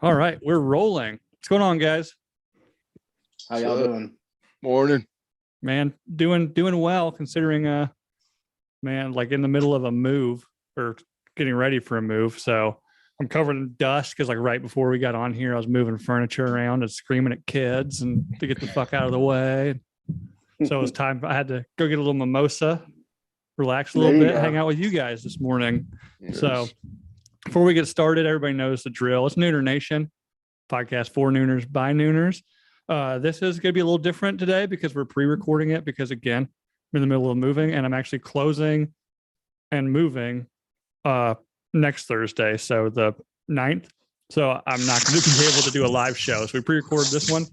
All right, we're rolling. What's going on, guys? How y'all doing? Morning. Man, doing well considering man, like in the middle of a move or getting ready for a move. So I'm covered in dust because like right before we got on here, I was moving furniture around and screaming at kids and to get the fuck out of the way. So it was time. I had to go get a little mimosa, relax a little bit, hang out with you guys this morning. Yes. So before we get started, everybody knows the drill. It's Nooner Nation, podcast for Nooners by Nooners. This is going to be a little different today because we're pre-recording it because, again, I'm in the middle of moving and I'm actually closing and moving next Thursday, so the 9th. So I'm not going to be able to do a live show. So we pre-recorded this one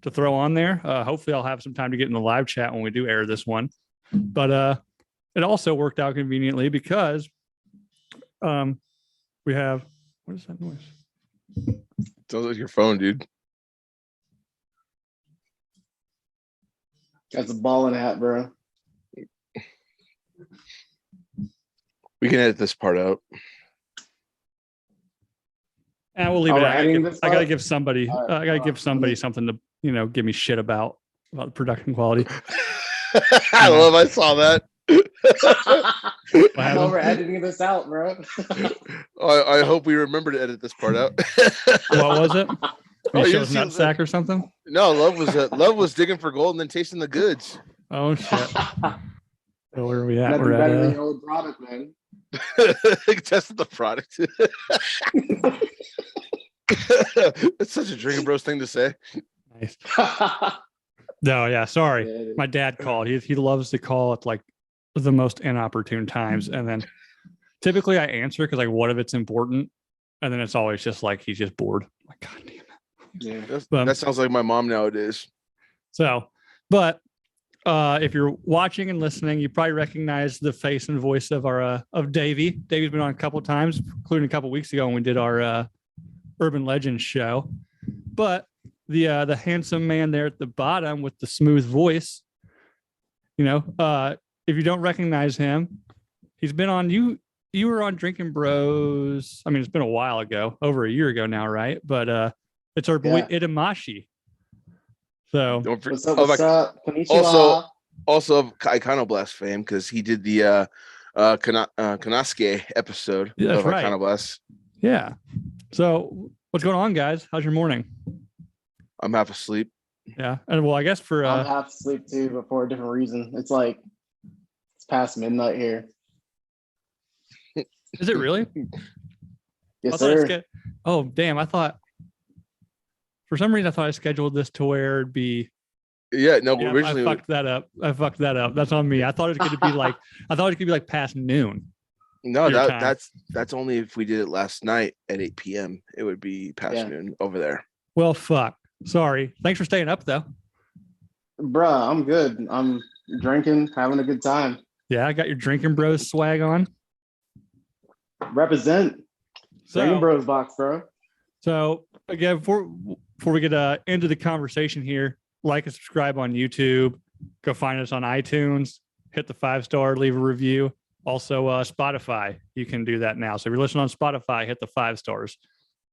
to throw on there. Hopefully I'll have some time to get in the live chat when we do air this one. But it also worked out conveniently because we have, what is that noise? Sounds like your phone, dude. That's a ball and a hat, bro. We can edit this part out. And we'll leave it at I gotta give somebody right. something to give me shit about the production quality. I saw that. I know we're editing this out, bro. I hope we remember to edit this part out. What was it? Oh, You chose nutsack or something? No, love was digging for gold and then tasting the goods. Oh shit. So where are we at? Nothing We're better than at your old product, man. Tested the product. It's such a drinking bros thing to say. nice. No, yeah, sorry. My dad called. He loves to call at like the most inopportune times. And then typically I answer because like what if it's important? And then it's always just like he's just bored. I'm like, God damn it. Yeah. That sounds like my mom nowadays. So, but if you're watching and listening, you probably recognize the face and voice of our of Davey. Davey's been on a couple of times, including a couple of weeks ago when we did our Urban Legends show. But the handsome man there at the bottom with the smooth voice, if you don't recognize him, he's been on you were on Drinking Bros. I mean, it's been a while ago, over a year ago now, right? But it's our boy Itamashi. So What's up? Konnichiwa. Also Iconoblast fame because he did the Kanasuke episode of right. Iconoblast. Yeah. So what's going on, guys? How's your morning? I'm half asleep. Yeah. And well, I guess I'm half asleep too, but for a different reason. It's past midnight here. Is it really? Yes, sir. Oh, damn. For some reason, I thought I scheduled this to where it'd be. Yeah, no, originally I fucked that up. That's on me. I thought it could be like past noon. No, that's only if we did it last night at 8 p.m. It would be past noon over there. Well, fuck. Sorry. Thanks for staying up though. Bruh, I'm good. I'm drinking, having a good time. Yeah, I got your Drinking Bros swag on. Represent. Drinking Bros box, bro. So again, before we get into the conversation here, like and subscribe on YouTube. Go find us on iTunes. Hit the 5-star, leave a review. Also, Spotify, you can do that now. So if you're listening on Spotify, hit the 5 stars.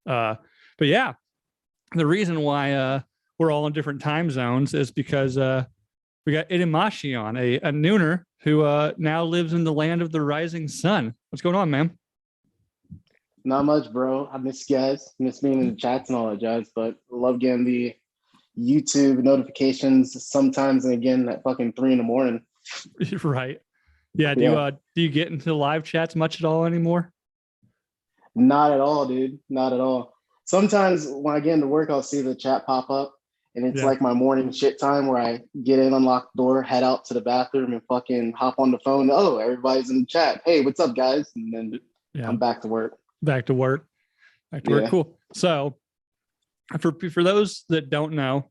But yeah, the reason why we're all in different time zones is because we got Itamashi on, a nooner who now lives in the land of the rising sun. What's going on, man? Not much, bro. I miss you guys. Miss being in the chats and all that jazz, but love getting the YouTube notifications sometimes and again at fucking 3 a.m. Right. Yeah. Do you get into live chats much at all anymore? Not at all, dude. Not at all. Sometimes when I get into work, I'll see the chat pop up and it's like my morning shit time where I get in, unlock the door, head out to the bathroom and fucking hop on the phone. Oh, everybody's in the chat. Hey, what's up, guys? And then I'm back to work. Back to work. Cool. So for those that don't know,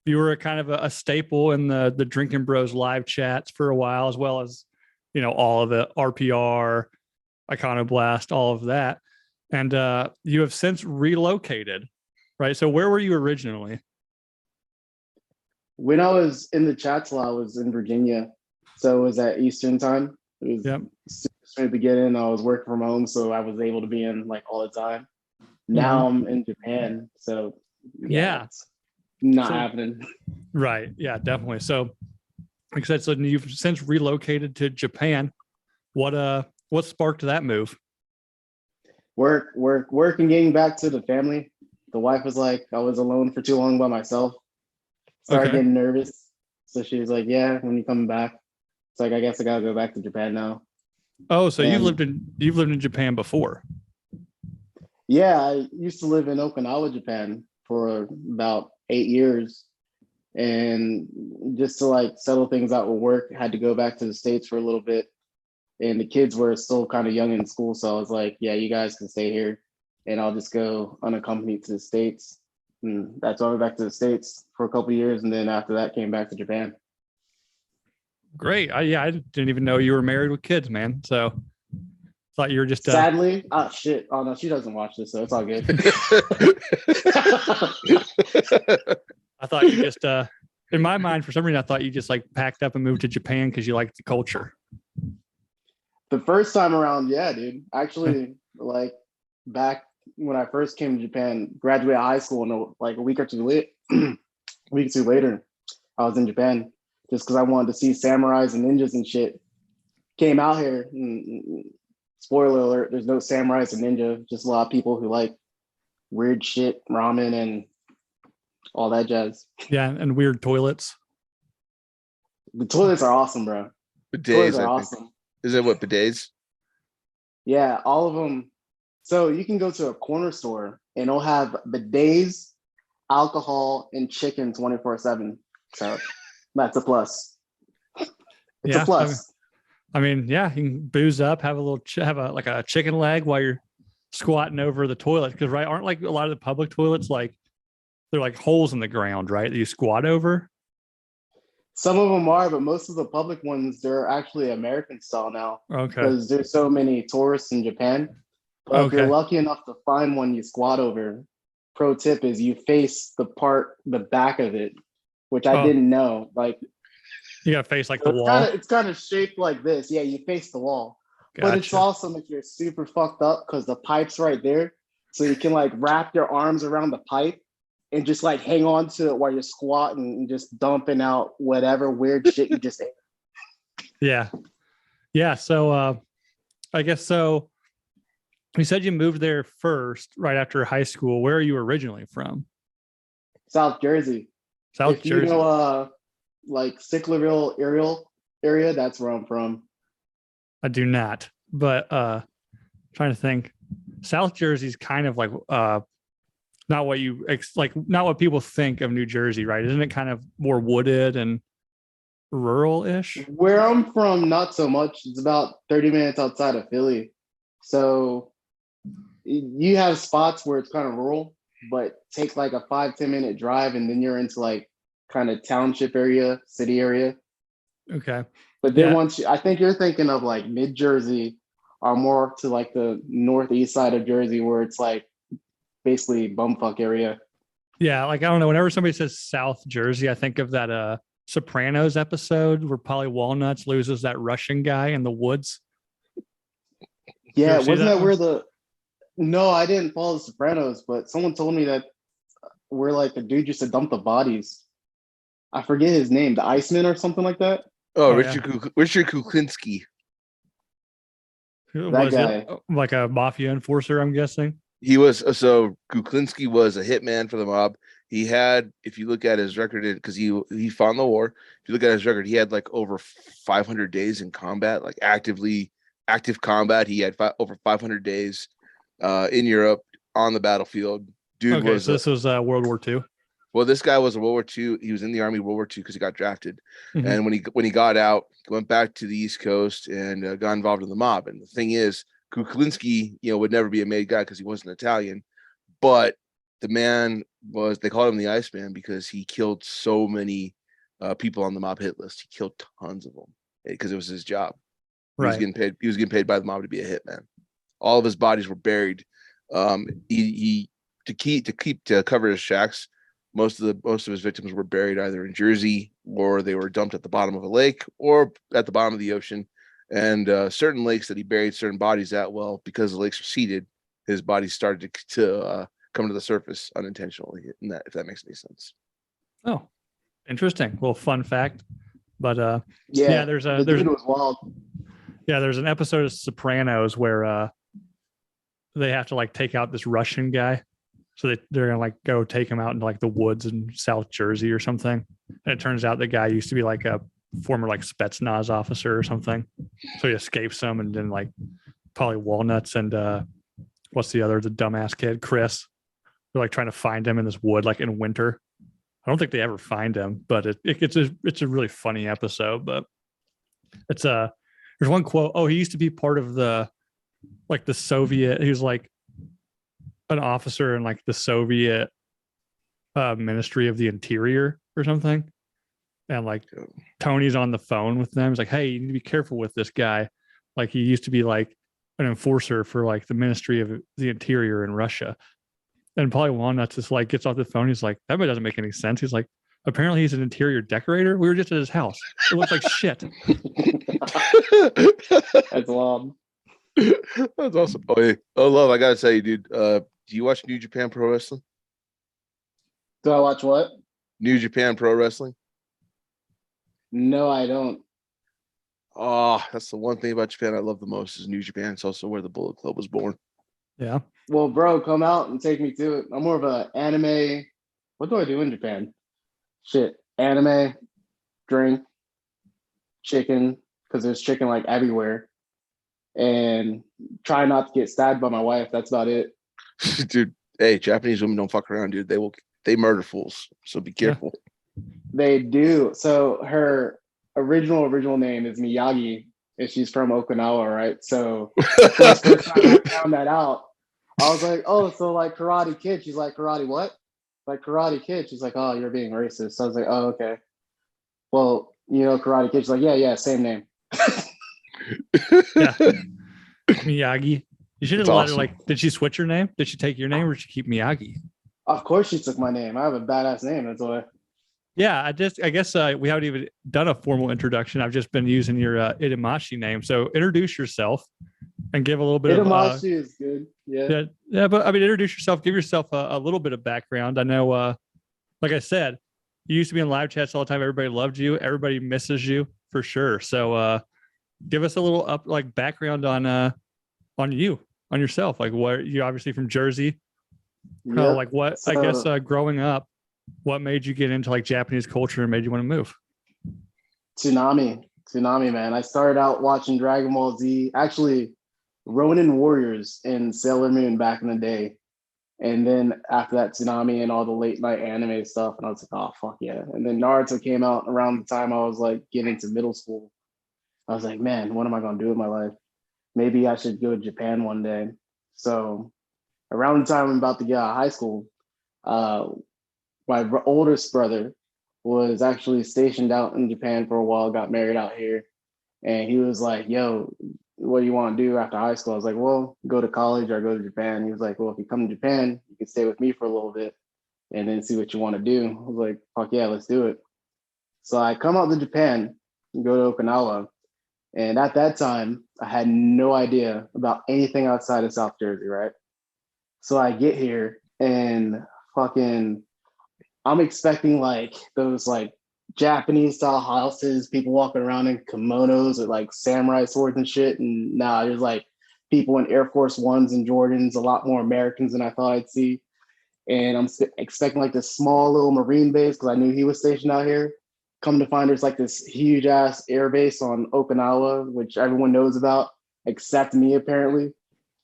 you were kind of a staple in the Drinking Bros live chats for a while, as well as, all of the RPR, Iconoblast, all of that. And you have since relocated, right? So where were you originally? When I was in the chats, I was in Virginia. So it was at Eastern time. It was the beginning. I was working from home, so I was able to be in like all the time. Now I'm in Japan, so Yeah. it's not So- happening. Right. Yeah, definitely. So, like I said, so you've since relocated to Japan. What sparked that move? Work, and getting back to the family. The wife was like, I was alone for too long by myself. Started Okay. getting nervous. So she was like, yeah, when you coming back? It's like, I guess I gotta go back to Japan now. Oh, so you've And- lived in Japan before. Yeah, I used to live in Okinawa, Japan for about 8 years. And just to like settle things out with work, had to go back to the States for a little bit. And the kids were still kind of young in school. So I was like, yeah, you guys can stay here and I'll just go unaccompanied to the States. And that's why I went back to the States for a couple of years. And then after that, came back to Japan. Great. I didn't even know you were married with kids, man. So thought you were just Sadly, oh shit. Oh no, she doesn't watch this, so it's all good. I thought you just in my mind, for some reason, I thought you just like packed up and moved to Japan because you liked the culture. The first time around, yeah, dude. Actually, like back when I first came to Japan, graduated high school, and like a week or two later, I was in Japan just because I wanted to see samurais and ninjas and shit. Came out here, and, spoiler alert, there's no samurais and ninja, just a lot of people who like weird shit, ramen, and all that jazz. Yeah, and weird toilets. The toilets are awesome, bro. Bidets, Toilets are I think. awesome. Is it what bidets? Yeah, all of them. So you can go to a corner store and it'll have bidets, alcohol, and chicken 24/7. So that's a plus. It's Yeah, a plus. I mean, yeah, you can booze up, have a little, have a chicken leg while you're squatting over the toilet. Because right, aren't like a lot of the public toilets like they're like holes in the ground, right? That you squat over. Some of them are, but most of the public ones, they're actually American style now Okay. because there's so many tourists in Japan. But if you're lucky enough to find one you squat over, pro tip is you face the back of it, which I didn't know. Like you got to face like so the wall. It's kind of shaped like this. Yeah, you face the wall. Gotcha. But it's awesome if you're super fucked up because the pipe's right there. So you can like wrap your arms around the pipe and just like hang on to it while you're squatting and just dumping out whatever weird shit you just ate. Yeah. Yeah. So I guess so. You said you moved there first, right after high school. Where are you originally from? South Jersey. South Jersey. You know, like Sicklerville area, that's where I'm from. I do not, but trying to think. South Jersey's kind of like not what you not what people think of New Jersey, right? Isn't it kind of more wooded and rural-ish? Where I'm from, not so much. It's about 30 minutes outside of Philly. So you have spots where it's kind of rural, but take like a 5-10 minute drive and then you're into like kind of township area, city area. Okay. But then I think you're thinking of like mid Jersey or more to like the northeast side of Jersey where it's like basically bumfuck area. Yeah, like I don't know. Whenever somebody says South Jersey, I think of that Sopranos episode where Polly Walnuts loses that Russian guy in the woods. Yeah, wasn't that where No, I didn't follow the Sopranos, but someone told me that where like the dude used to dump the bodies. I forget his name, the Iceman or something like that. Oh, Richard Kuklinski. Was it like a mafia enforcer, I'm guessing? He was. So Kuklinski was a hitman for the mob. He had, if you look at his record, because he fought in the war. If you look at his record, he had like over 500 days in combat, like active combat. He had over 500 days in Europe on the battlefield. Dude was. So this was World War II. Well, this guy was a World War II. He was in the Army World War II because he got drafted. Mm-hmm. And when he got out, went back to the East Coast and got involved in the mob. And the thing is, Kuklinski, would never be a made guy because he wasn't Italian. But the man they called him the Iceman because he killed so many people on the mob hit list. He killed tons of them because it was his job. He was getting paid. He was getting paid by the mob to be a hitman. All of his bodies were buried. To cover his tracks. Most of his victims were buried either in Jersey or they were dumped at the bottom of a lake or at the bottom of the ocean. And certain lakes that he buried certain bodies at, well, because the lakes are seeded, his body started to come to the surface unintentionally. If that makes any sense. Oh, interesting. Little fun fact. But there's dude was wild. Yeah, there's an episode of Sopranos where they have to like take out this Russian guy. So they're gonna like go take him out into like the woods in South Jersey or something. And it turns out the guy used to be like a former like Spetsnaz officer or something. So he escapes them, and then like probably Walnuts and what's the dumbass kid, Chris. They're like trying to find him in this wood like in winter. I don't think they ever find him, but it's a really funny episode. But it's there's one quote. Oh, he used to be part of the Soviet. He was like an officer in like the Soviet Ministry of the Interior or something. And like Tony's on the phone with them. He's like, hey, you need to be careful with this guy. Like he used to be like an enforcer for like the Ministry of the Interior in Russia. And Polly Walnuts just like gets off the phone. He's like, that doesn't make any sense. He's like, apparently he's an interior decorator. We were just at his house. It looks like shit. That's wild. That's awesome. Oh, hey. Oh, love. I gotta say, dude. Do you watch New Japan Pro Wrestling? Do I watch what? New Japan Pro Wrestling. No, I don't. Oh, that's the one thing about Japan I love the most is New Japan. It's also where the Bullet Club was born. Yeah. Well, bro, come out and take me to it. I'm more of an anime. What do I do in Japan? Shit, anime, drink, chicken, because there's chicken like everywhere, and try not to get stabbed by my wife. That's about it. Dude, hey, Japanese women don't fuck around, dude. They murder fools, so be careful. Yeah. They do. So her original name is Miyagi, and she's from Okinawa, right? So the first time I found that out, I was like, oh, so like Karate Kid. She's like, Karate what? Like Karate Kid. She's like, oh, you're being racist. So I was like, oh, okay. Well, Karate Kid. She's like, yeah, same name. Yeah. Miyagi. You should have let her like, did she switch her name? Did she take your name or did she keep Miyagi? Of course she took my name. I have a badass name. That's why. Yeah, I guess we haven't even done a formal introduction. I've just been using your Itamashi name. So introduce yourself and give a little bit Itamashi is good. Yeah. But I mean, introduce yourself. Give yourself a little bit of background. I know, like I said, you used to be in live chats all the time. Everybody loved you. Everybody misses you for sure. So give us a little background on you, on yourself. Like what you obviously from Jersey. Yep. Like what I guess growing up, what made you get into like Japanese culture and made you want to move? Tsunami, man. I started out watching Dragon Ball Z, actually Ronin Warriors and Sailor Moon back in the day. And then after that, Tsunami and all the late night anime stuff. And I was like, oh, fuck yeah. And then Naruto came out around the time I was like getting to middle school. I was like, man, what am I going to do with my life? Maybe I should go to Japan one day. So around the time I'm about to get out of high school, my oldest brother was actually stationed out in Japan for a while, got married out here. And he was like, yo, what do you want to do after high school? I was like, well, go to college or go to Japan. He was like, well, if you come to Japan, you can stay with me for a little bit and then see what you want to do. I was like, fuck yeah, let's do it. So I come out to Japan, go to Okinawa. And at that time, I had no idea about anything outside of South Jersey, right? So I get here and fucking, I'm expecting like those like Japanese style houses, people walking around in kimonos with like samurai swords and shit. And nah, there's like people in Air Force Ones and Jordans, a lot more Americans than I thought I'd see. And I'm expecting like this small little Marine base because I knew he was stationed out here. Come to find there's like this huge ass air base on Okinawa, which everyone knows about, except me apparently.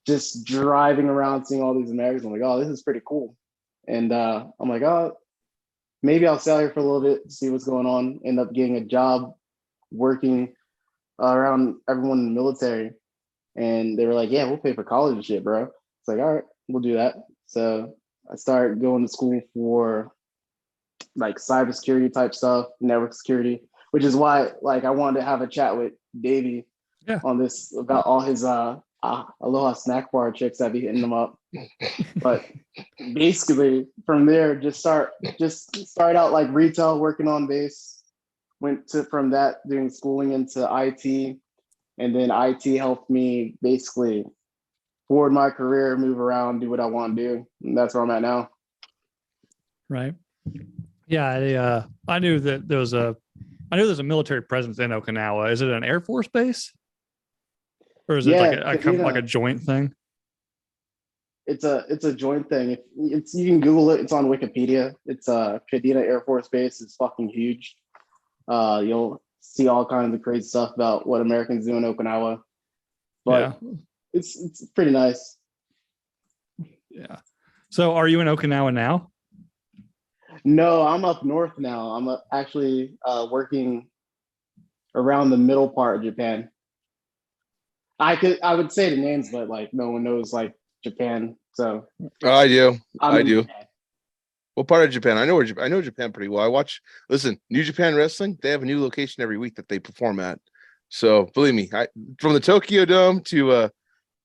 Just driving around, seeing all these Americans. I'm like, oh, this is pretty cool. And I'm like, oh, maybe I'll stay here for a little bit, see what's going on. End up getting a job working around everyone in the military. And they were like, yeah, we'll pay for college and shit, bro. It's like, all right, we'll do that. So I started going to school for like cybersecurity type stuff, network security, which is why like I wanted to have a chat with Davey on this about all his Aloha snack bar chicks that be hitting them up. But basically from there, just start out like retail, working on base, went to from that doing schooling into IT, and then IT helped me basically forward my career, move around, do what I want to do. And that's where I'm at now. Right. Yeah. I knew that there's a military presence in Okinawa. Is it an Air Force base? Or is it like like a joint thing? It's a joint thing. It's you can Google it. It's on Wikipedia. It's Kadena Air Force Base. It's fucking huge. You'll see all kinds of crazy stuff about what Americans do in Okinawa. But it's pretty nice. Yeah. So are you in Okinawa now? No, I'm up north now. I'm actually working around the middle part of Japan. I would say the names, but like no one knows like Japan. So I do. I do. Japan. What part of Japan? I know Japan pretty well. Listen, New Japan Wrestling, they have a new location every week that they perform at. So believe me, from the Tokyo Dome to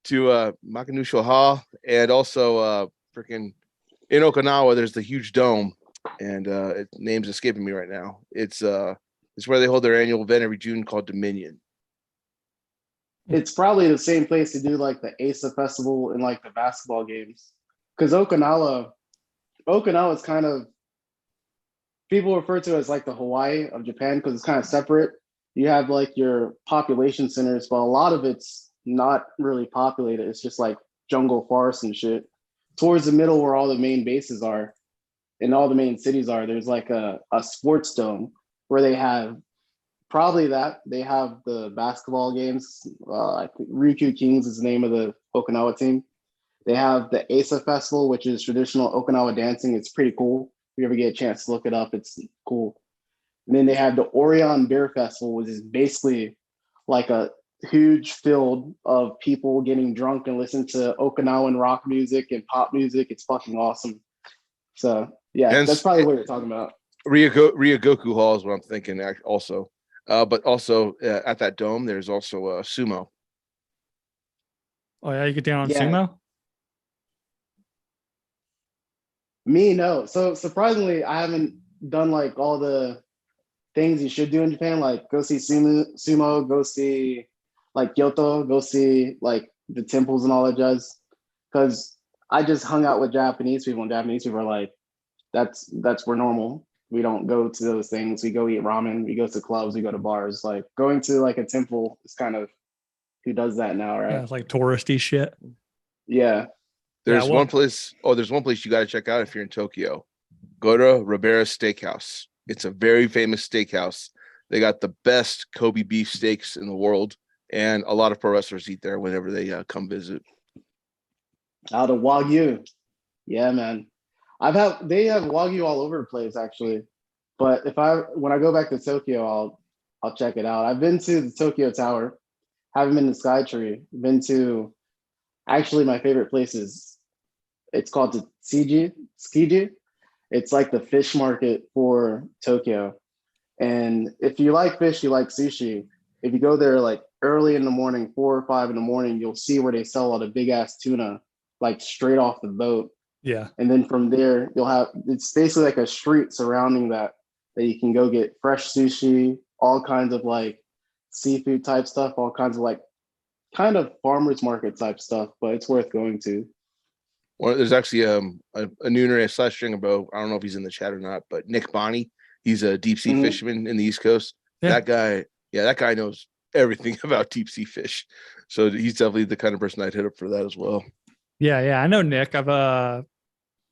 Makunouchi Hall, and also freaking in Okinawa, there's the huge dome, and name's escaping me right now. It's where they hold their annual event every June called Dominion. It's probably the same place to do like the ASA festival and like the basketball games. Because Okinawa is kind of, people refer to it as like the Hawaii of Japan because it's kind of separate. You have like your population centers, but a lot of it's not really populated. It's just like jungle forests and shit. Towards the middle where all the main bases are and all the main cities are, there's like a sports dome where they have they have the basketball games. I think Ryukyu Kings is the name of the Okinawa team. They have the ASA Festival, which is traditional Okinawa dancing. It's pretty cool. If you ever get a chance to look it up, it's cool. And then they have the Orion Beer Festival, which is basically like a huge field of people getting drunk and listening to Okinawan rock music and pop music. It's fucking awesome. So yeah, that's probably what you're talking about. Ryogoku Hall is what I'm thinking also. But also at that dome, there's also sumo. Oh yeah, you get down on sumo? Me, no. So surprisingly, I haven't done like all the things you should do in Japan, like go see sumo, go see like Kyoto, go see like the temples and all that jazz. Because I just hung out with Japanese people, and Japanese people are like, that's we're normal. We don't go to those things. We go eat ramen. We go to clubs. We go to bars. Like going to like a temple is kind of who does that now, right? Yeah, it's like touristy shit. Yeah. There's one place you got to check out if you're in Tokyo. Go to Ribera's Steakhouse. It's a very famous steakhouse. They got the best Kobe beef steaks in the world, and a lot of pro wrestlers eat there whenever they come visit. Out of Wagyu. Yeah, man. They have Wagyu all over the place actually. But when I go back to Tokyo, I'll check it out. I've been to the Tokyo Tower, haven't been to Skytree, been to actually my favorite places. It's called the Tsukiji. It's like the fish market for Tokyo. And if you like fish, you like sushi. If you go there like early in the morning, 4 or 5 in the morning, you'll see where they sell all the big ass tuna, like straight off the boat. Yeah. And then from there, it's basically like a street surrounding that you can go get fresh sushi, all kinds of like seafood type stuff, all kinds of like kind of farmers market type stuff, but it's worth going to. Well, there's actually a nooner / stringer bro. I don't know if he's in the chat or not, but Nick Bonney, he's a deep sea fisherman in the East Coast. Yeah. That guy knows everything about deep sea fish. So he's definitely the kind of person I'd hit up for that as well. Yeah, I know Nick.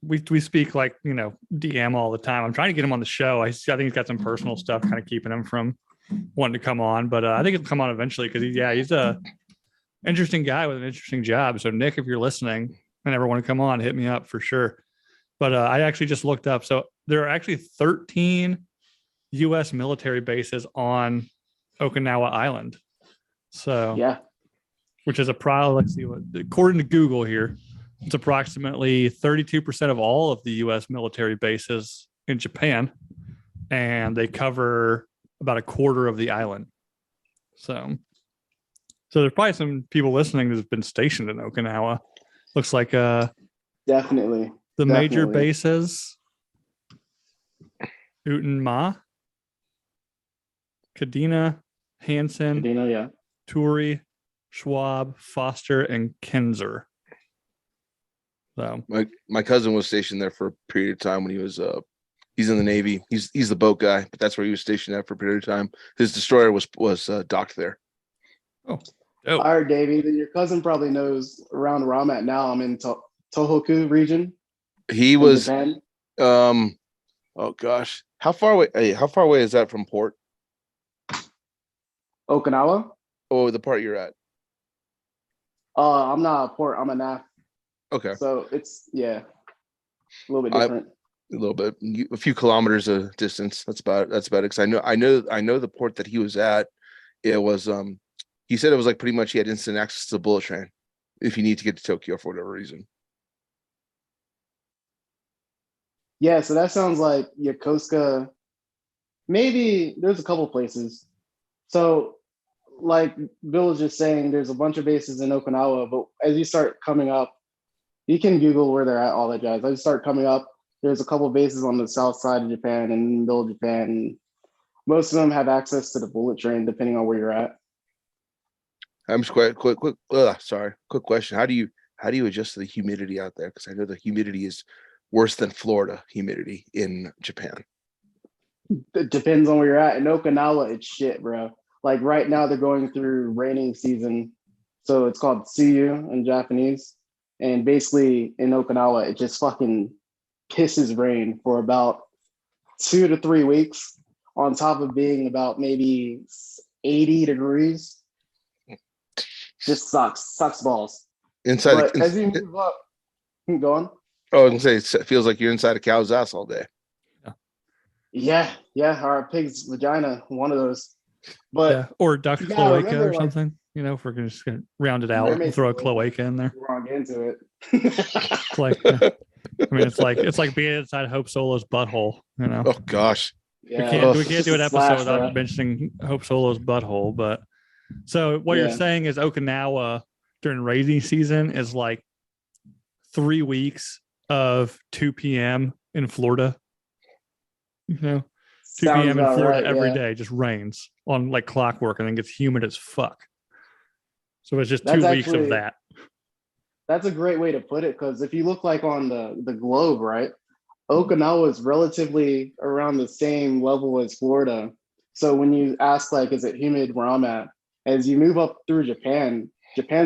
We speak like, DM all the time. I'm trying to get him on the show. I think he's got some personal stuff kind of keeping him from wanting to come on, but I think he'll come on eventually because he's a interesting guy with an interesting job. So Nick, if you're listening and ever want to come on, hit me up for sure. But I actually just looked up. So there are actually 13 U.S. military bases on Okinawa Island. So yeah, which is let's see what, according to Google here, it's approximately 32% of all of the U.S. military bases in Japan, and they cover about a quarter of the island. So there's probably some people listening that's been stationed in Okinawa. Looks like definitely the major bases: Utenma, Kadena, Hansen, yeah, Turi, Schwab, Foster, and Kinzer. So my cousin was stationed there for a period of time when he was he's in the Navy. He's the boat guy, but that's where he was stationed at for a period of time. His destroyer was docked there. oh, All right, Davey, then your cousin probably knows around where I'm at now. I'm in Tohoku region. He in was Japan. oh gosh. How far away is that from port? Okinawa. Oh, the part you're at. I'm not a port. I'm a NAF. Okay. So it's a little bit different. A little bit, a few kilometers of distance. That's about it. Because I know the port that he was at. It was he said it was like pretty much he had instant access to the bullet train if you need to get to Tokyo for whatever reason. Yeah, so that sounds like Yokosuka. Maybe there's a couple places. So, like Bill was just saying, there's a bunch of bases in Okinawa, but as you start coming up, you can Google where they're at, all that jazz. As you start coming up, there's a couple bases on the south side of Japan and middle of Japan. Most of them have access to the bullet train, depending on where you're at. I'm just quick question. How do you adjust to the humidity out there? Because I know the humidity is worse than Florida humidity in Japan. It depends on where you're at. In Okinawa, it's shit, bro. Like right now, they're going through raining season. So it's called Tsuyu in Japanese. And basically in Okinawa, it just fucking pisses rain for about 2 to 3 weeks on top of being about maybe 80 degrees. Just sucks balls. Inside, but as you move up, go on. Oh, I was gonna say it feels like you're inside a cow's ass all day. Yeah, or a pig's vagina, one of those. But or duck cloaca or something. You know, if we're just gonna round it out and throw a cloaca in there. Wrong into it. It's like, I mean, it's like being inside Hope Solo's butthole. You know. Oh gosh. Yeah, we can't do an episode without mentioning Hope Solo's butthole. But so what you're saying is Okinawa during rainy season is like 3 weeks of 2 p.m. in Florida. You know, 2 p.m. in Florida every day just rains on like clockwork and then gets humid as fuck. So it's just 2 weeks of that. That's a great way to put it, because if you look like on the globe, right, Okinawa is relatively around the same level as Florida. So when you ask like, is it humid where I'm at? As you move up through Japan's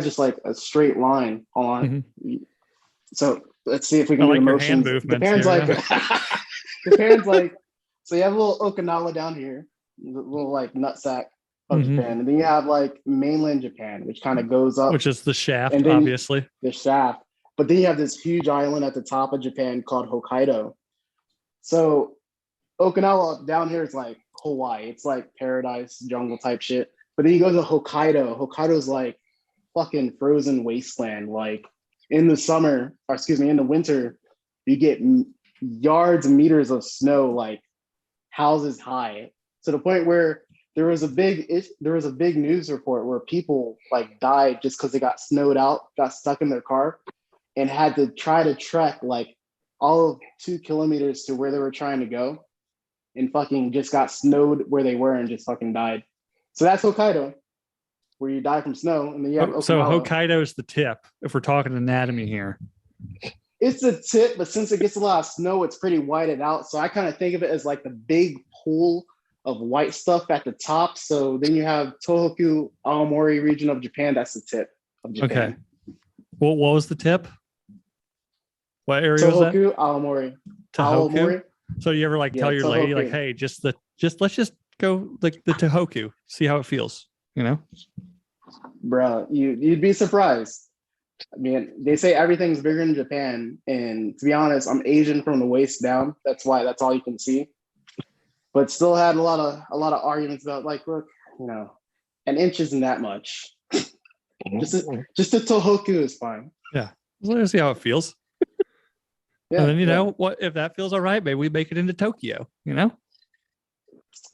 just like a straight line on. Mm-hmm. So let's see if we can do motions. Japan's like, Japan's like, so you have a little Okinawa down here, a little like nutsack of Japan, and then you have like mainland Japan, which kind of goes up, which is the shaft, and obviously the shaft. But then you have this huge island at the top of Japan called Hokkaido. So Okinawa down here is like Hawaii. It's like paradise, jungle type shit. But then you go to Hokkaido. Hokkaido's like fucking frozen wasteland. Like in the winter, you get yards and meters of snow, like houses high, to the point where there was a big news report where people like died just because they got snowed out, got stuck in their car, and had to try to trek like all of 2 kilometers to where they were trying to go, and fucking just got snowed where they were and just fucking died. So that's Hokkaido, where you die from snow, and then you have Okinawa. So Hokkaido is the tip if we're talking anatomy here. It's a tip, but since it gets a lot of snow, it's pretty whited out. So I kind of think of it as like the big pool of white stuff at the top. So then you have Tohoku, Aomori region of Japan. That's the tip of Japan. Okay. Well, what was the tip? What area was that? Tohoku, Aomori. Tohoku. So you ever like tell your Tohoku. lady like, hey, let's just go like the Tohoku, see how it feels, you know? Bro, you'd be surprised. I mean, they say everything's bigger in Japan, and to be honest, I'm Asian from the waist down. That's why that's all you can see. But still had a lot of arguments about like, look, you know, an inch isn't that much. just a Tohoku is fine. Yeah, let's see how it feels. Yeah, and then you know what? If that feels all right, maybe we make it into Tokyo. You know,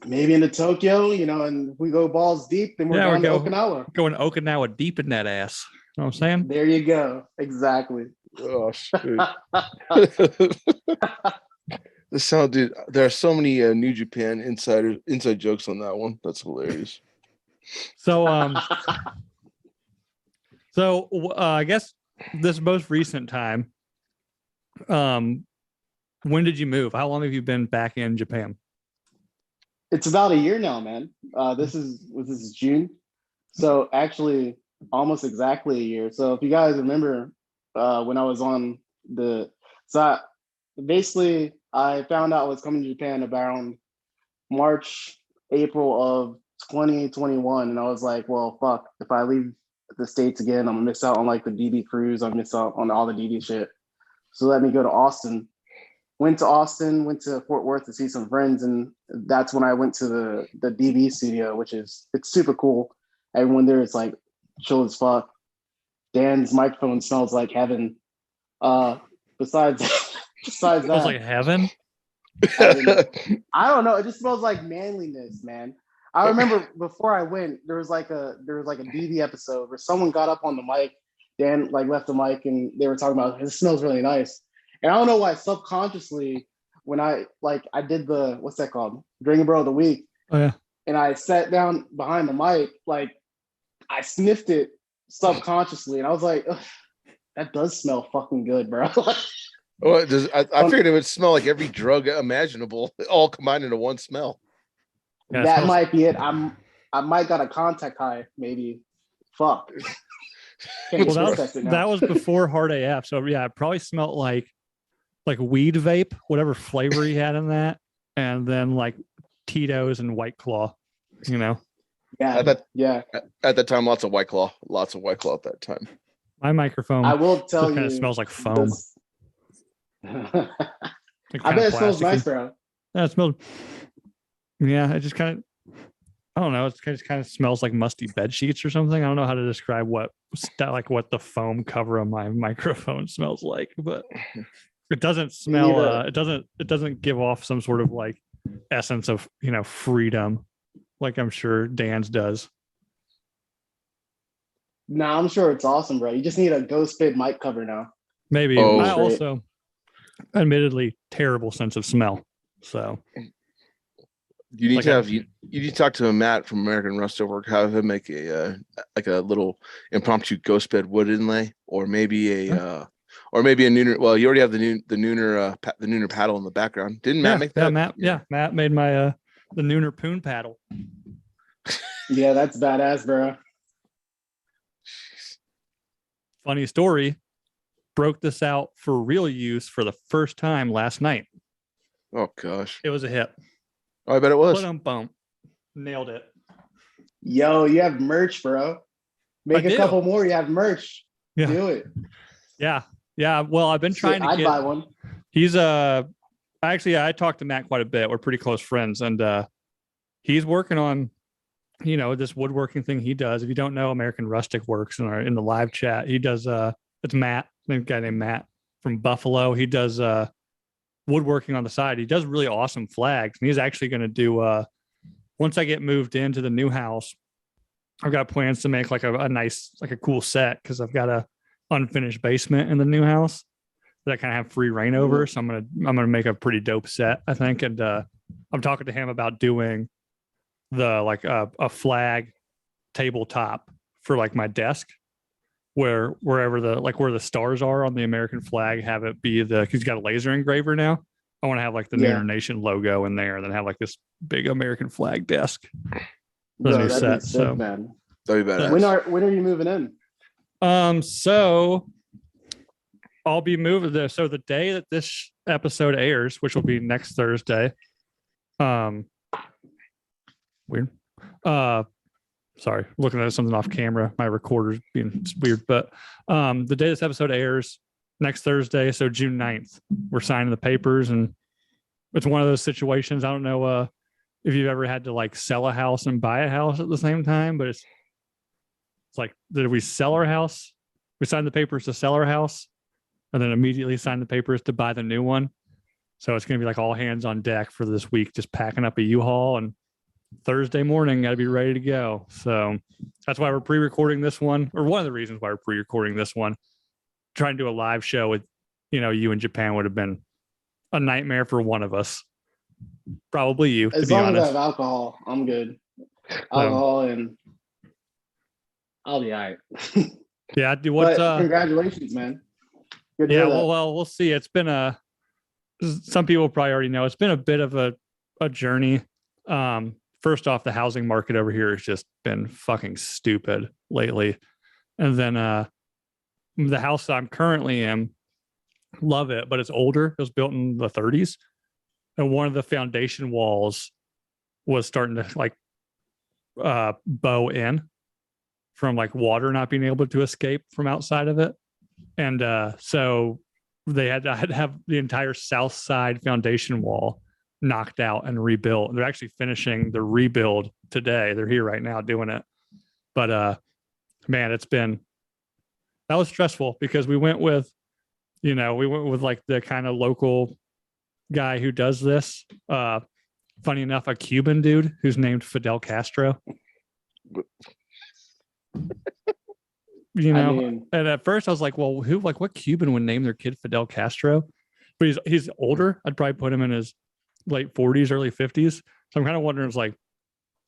maybe into Tokyo. You know, and we go balls deep, then we're going to Okinawa. Going Okinawa deep in that ass. You know what I'm saying? There you go. Exactly. Oh shit. Dude, there are so many New Japan inside jokes on that one. That's hilarious. So I guess this most recent time, When did you move? How long have you been back in Japan? It's about a year now, man. This is June, so actually almost exactly a year. So if you guys remember, when I was on basically I found out I was coming to Japan around March, April of 2021, and I was like, well, fuck, if I leave the States again, I'm gonna miss out on like the DB cruise. I'll miss out on all the DB shit. So let me go to Austin. Went to Austin, went to Fort Worth to see some friends, and that's when I went to the DB studio, which it's super cool. Everyone there is like chill as fuck. Dan's microphone smells like heaven. Besides that, Smells like heaven. I don't know. It just smells like manliness, man. I remember before I went, there was like a DB episode where someone got up on the mic. Dan like left the mic, and they were talking about it smells really nice. And I don't know why subconsciously, when I did the, what's that called? Drinking Bro of the Week. Oh yeah. And I sat down behind the mic, like I sniffed it subconsciously, and I was like, that does smell fucking good, bro. Well, I figured it would smell like every drug imaginable, all combined into one smell. Yeah, that might be it. I might got a contact high, maybe. Fuck. Well, that was before Hard AF, so yeah, it probably smelled like weed vape, whatever flavor he had in that, and then like Tito's and White Claw, you know. Yeah, At that time, lots of White Claw at that time. My microphone, I will tell you, kind of smells like foam. I bet it smells nice, bro. Yeah, it smells. Yeah, it just kind of. I don't know. It just kind of smells like musty bed sheets or something. I don't know how to describe what the foam cover on my microphone smells like, but it doesn't smell. It doesn't give off some sort of like essence of freedom, like I'm sure Dan's does. Nah, I'm sure it's awesome, bro. You just need a ghost spit mic cover now. Maybe. I also, admittedly, terrible sense of smell. So you need you need to talk to Matt from American Rust over, have him make a little impromptu ghost bed wood inlay, or maybe a nooner. Well, you already have the nooner paddle in the background. Didn't Matt make that? Matt made my the nooner poon paddle. Yeah, that's badass, bro. Funny story. Broke this out for real use for the first time last night. Oh gosh, it was a hit. Oh, I bet it was. Bump. Nailed it. Yo, you have merch, bro. Make a couple more. You have merch. Yeah. Do it. Yeah. Well, I've been trying to I'd buy one. He's actually I talked to Matt quite a bit. We're pretty close friends, and he's working on this woodworking thing he does. If you don't know, American Rustic Works in the live chat, he does it's Matt, a guy named Matt from Buffalo. He does woodworking on the side. He does really awesome flags, and he's actually going to do once I get moved into the new house, I've got plans to make like a nice, like a cool set, because I've got a unfinished basement in the new house that I kind of have free reign over. So I'm gonna make a pretty dope set, I think. And I'm talking to him about doing a flag tabletop for like my desk, where the stars are on the American flag, have it be because he's got a laser engraver now. I want to have like the Nooner Nation logo in there, and then have like this big American flag desk. Bro, that'd be sick, man. That'd be badass. When are you moving in? So I'll be moving there. So the day that this episode airs, which will be next Thursday. Weird. Sorry, looking at something off camera. My recorder's being weird. But the day this episode airs, next Thursday, so June 9th, we're signing the papers, and it's one of those situations. I don't know if you've ever had to like sell a house and buy a house at the same time, but it's like, did we sell our house? We signed the papers to sell our house, and then immediately signed the papers to buy the new one. So it's going to be like all hands on deck for this week, just packing up a U-Haul, and Thursday morning got to be ready to go. So that's why we're pre-recording this one, or one of the reasons why we're pre-recording this one. Trying to do a live show with you in Japan would have been a nightmare for one of us. Probably you, as to be long honest. as I have alcohol, I'm good. Alcohol, and I'll be all right. Yeah, congratulations, man. Good to Yeah, hear that. well, we'll see. It's been some people probably already know it's been a bit of a journey. First off, the housing market over here has just been fucking stupid lately. And then the house I'm currently in, love it, but it's older. It was built in the 30s. And one of the foundation walls was starting to like bow in from like water not being able to escape from outside of it. And so they had to have the entire south side foundation wall knocked out and rebuilt. They're actually finishing the rebuild today. They're here right now doing it. But man, that was stressful because we went with like the kind of local guy who does this. Funny enough, a Cuban dude who's named Fidel Castro. And at first I was like, well, what Cuban would name their kid Fidel Castro? But he's older. I'd probably put him in his late 40s, early 50s. So I'm kind of wondering,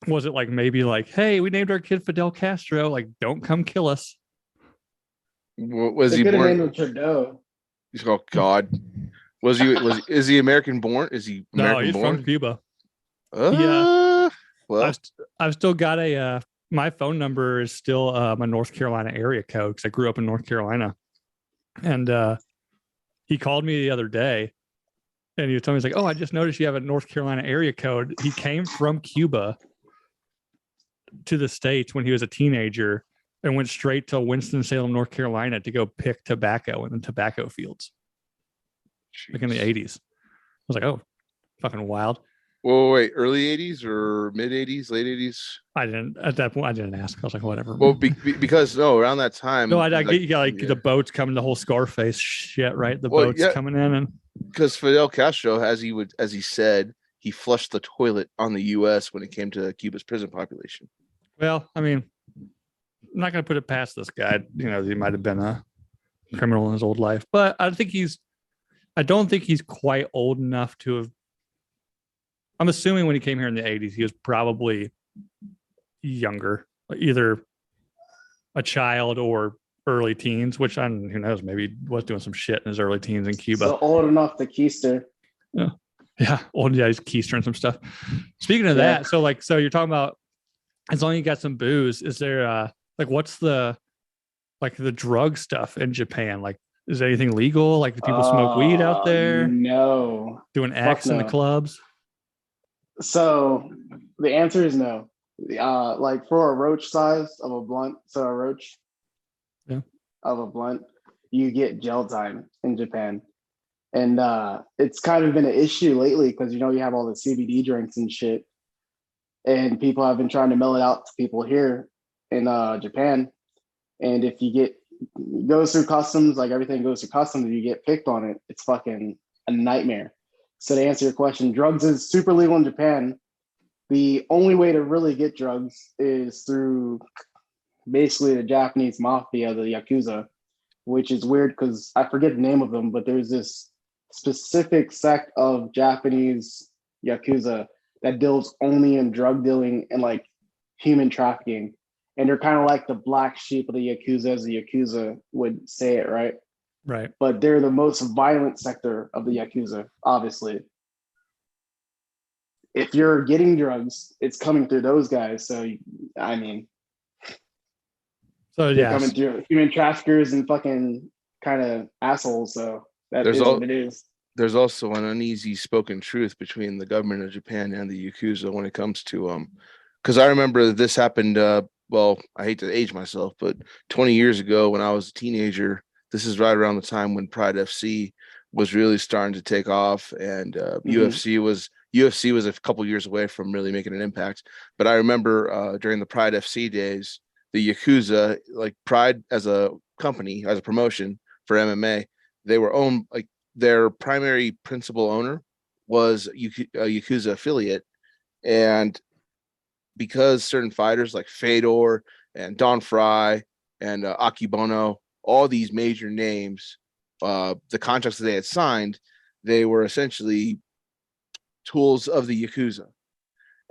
was it like maybe like, hey, we named our kid Fidel Castro, like, don't come kill us. Was he born? Trudeau. Oh God. Is he American born? Is he American No, he's born? from Cuba. Yeah. Well, I've still got my phone number is still my North Carolina area code because I grew up in North Carolina. And he called me the other day and he was telling me, he's like, oh, I just noticed you have a North Carolina area code. He came from Cuba to the States when he was a teenager and went straight to Winston-Salem, North Carolina to go pick tobacco in the tobacco fields. Jeez. Like in the 80s. I was like, oh, fucking wild. Well, wait, early 80s or mid 80s, late 80s? At that point, I didn't ask. I was like, whatever. Well, because around that time. No, I get you got the boats coming, the whole Scarface shit, right? The boats coming in. And because Fidel Castro, as he said, he flushed the toilet on the U.S. when it came to Cuba's prison population. Well, I mean, I'm not going to put it past this guy. He might have been a criminal in his old life, but I don't think he's quite old enough to have. I'm assuming when he came here in the 80s, he was probably younger, either a child or early teens, which who knows, maybe he was doing some shit in his early teens in Cuba. So old enough to keister. Yeah, old. Yeah, he's keistering some stuff. Speaking of that, so you're talking about as long as you got some booze, is there what's the drug stuff in Japan? Like, is there anything legal? Like, do people smoke weed out there? No. Doing X in the clubs? So the answer is no. Like for a roach size of a blunt, of a blunt, you get jail time in Japan. And it's kind of been an issue lately because you have all the CBD drinks and shit. And people have been trying to mail it out to people here in Japan. And if goes through customs, like everything goes through customs, and you get picked on it, it's fucking a nightmare. So to answer your question, drugs is super legal in Japan. The only way to really get drugs is through basically the Japanese mafia, the Yakuza, which is weird because I forget the name of them, but there's this specific sect of Japanese Yakuza that deals only in drug dealing and like human trafficking. And they're kind of like the black sheep of the Yakuza, as the Yakuza would say it, right? Right. But they're the most violent sector of the Yakuza, obviously. If you're getting drugs, it's coming through those guys. So, coming through human traffickers and fucking kind of assholes. So what it is. There's also an uneasy spoken truth between the government of Japan and the Yakuza when it comes to because I remember this happened. Well, I hate to age myself, but 20 years ago when I was a teenager, this is right around the time when Pride FC was really starting to take off, and UFC was a couple years away from really making an impact. But I remember during the Pride FC days, the Yakuza, like Pride as a company, as a promotion for MMA, they were owned, like their primary principal owner was a Yakuza affiliate. And because certain fighters like Fedor and Don Fry and Akibono, all these major names, the contracts that they had signed, they were essentially tools of the Yakuza.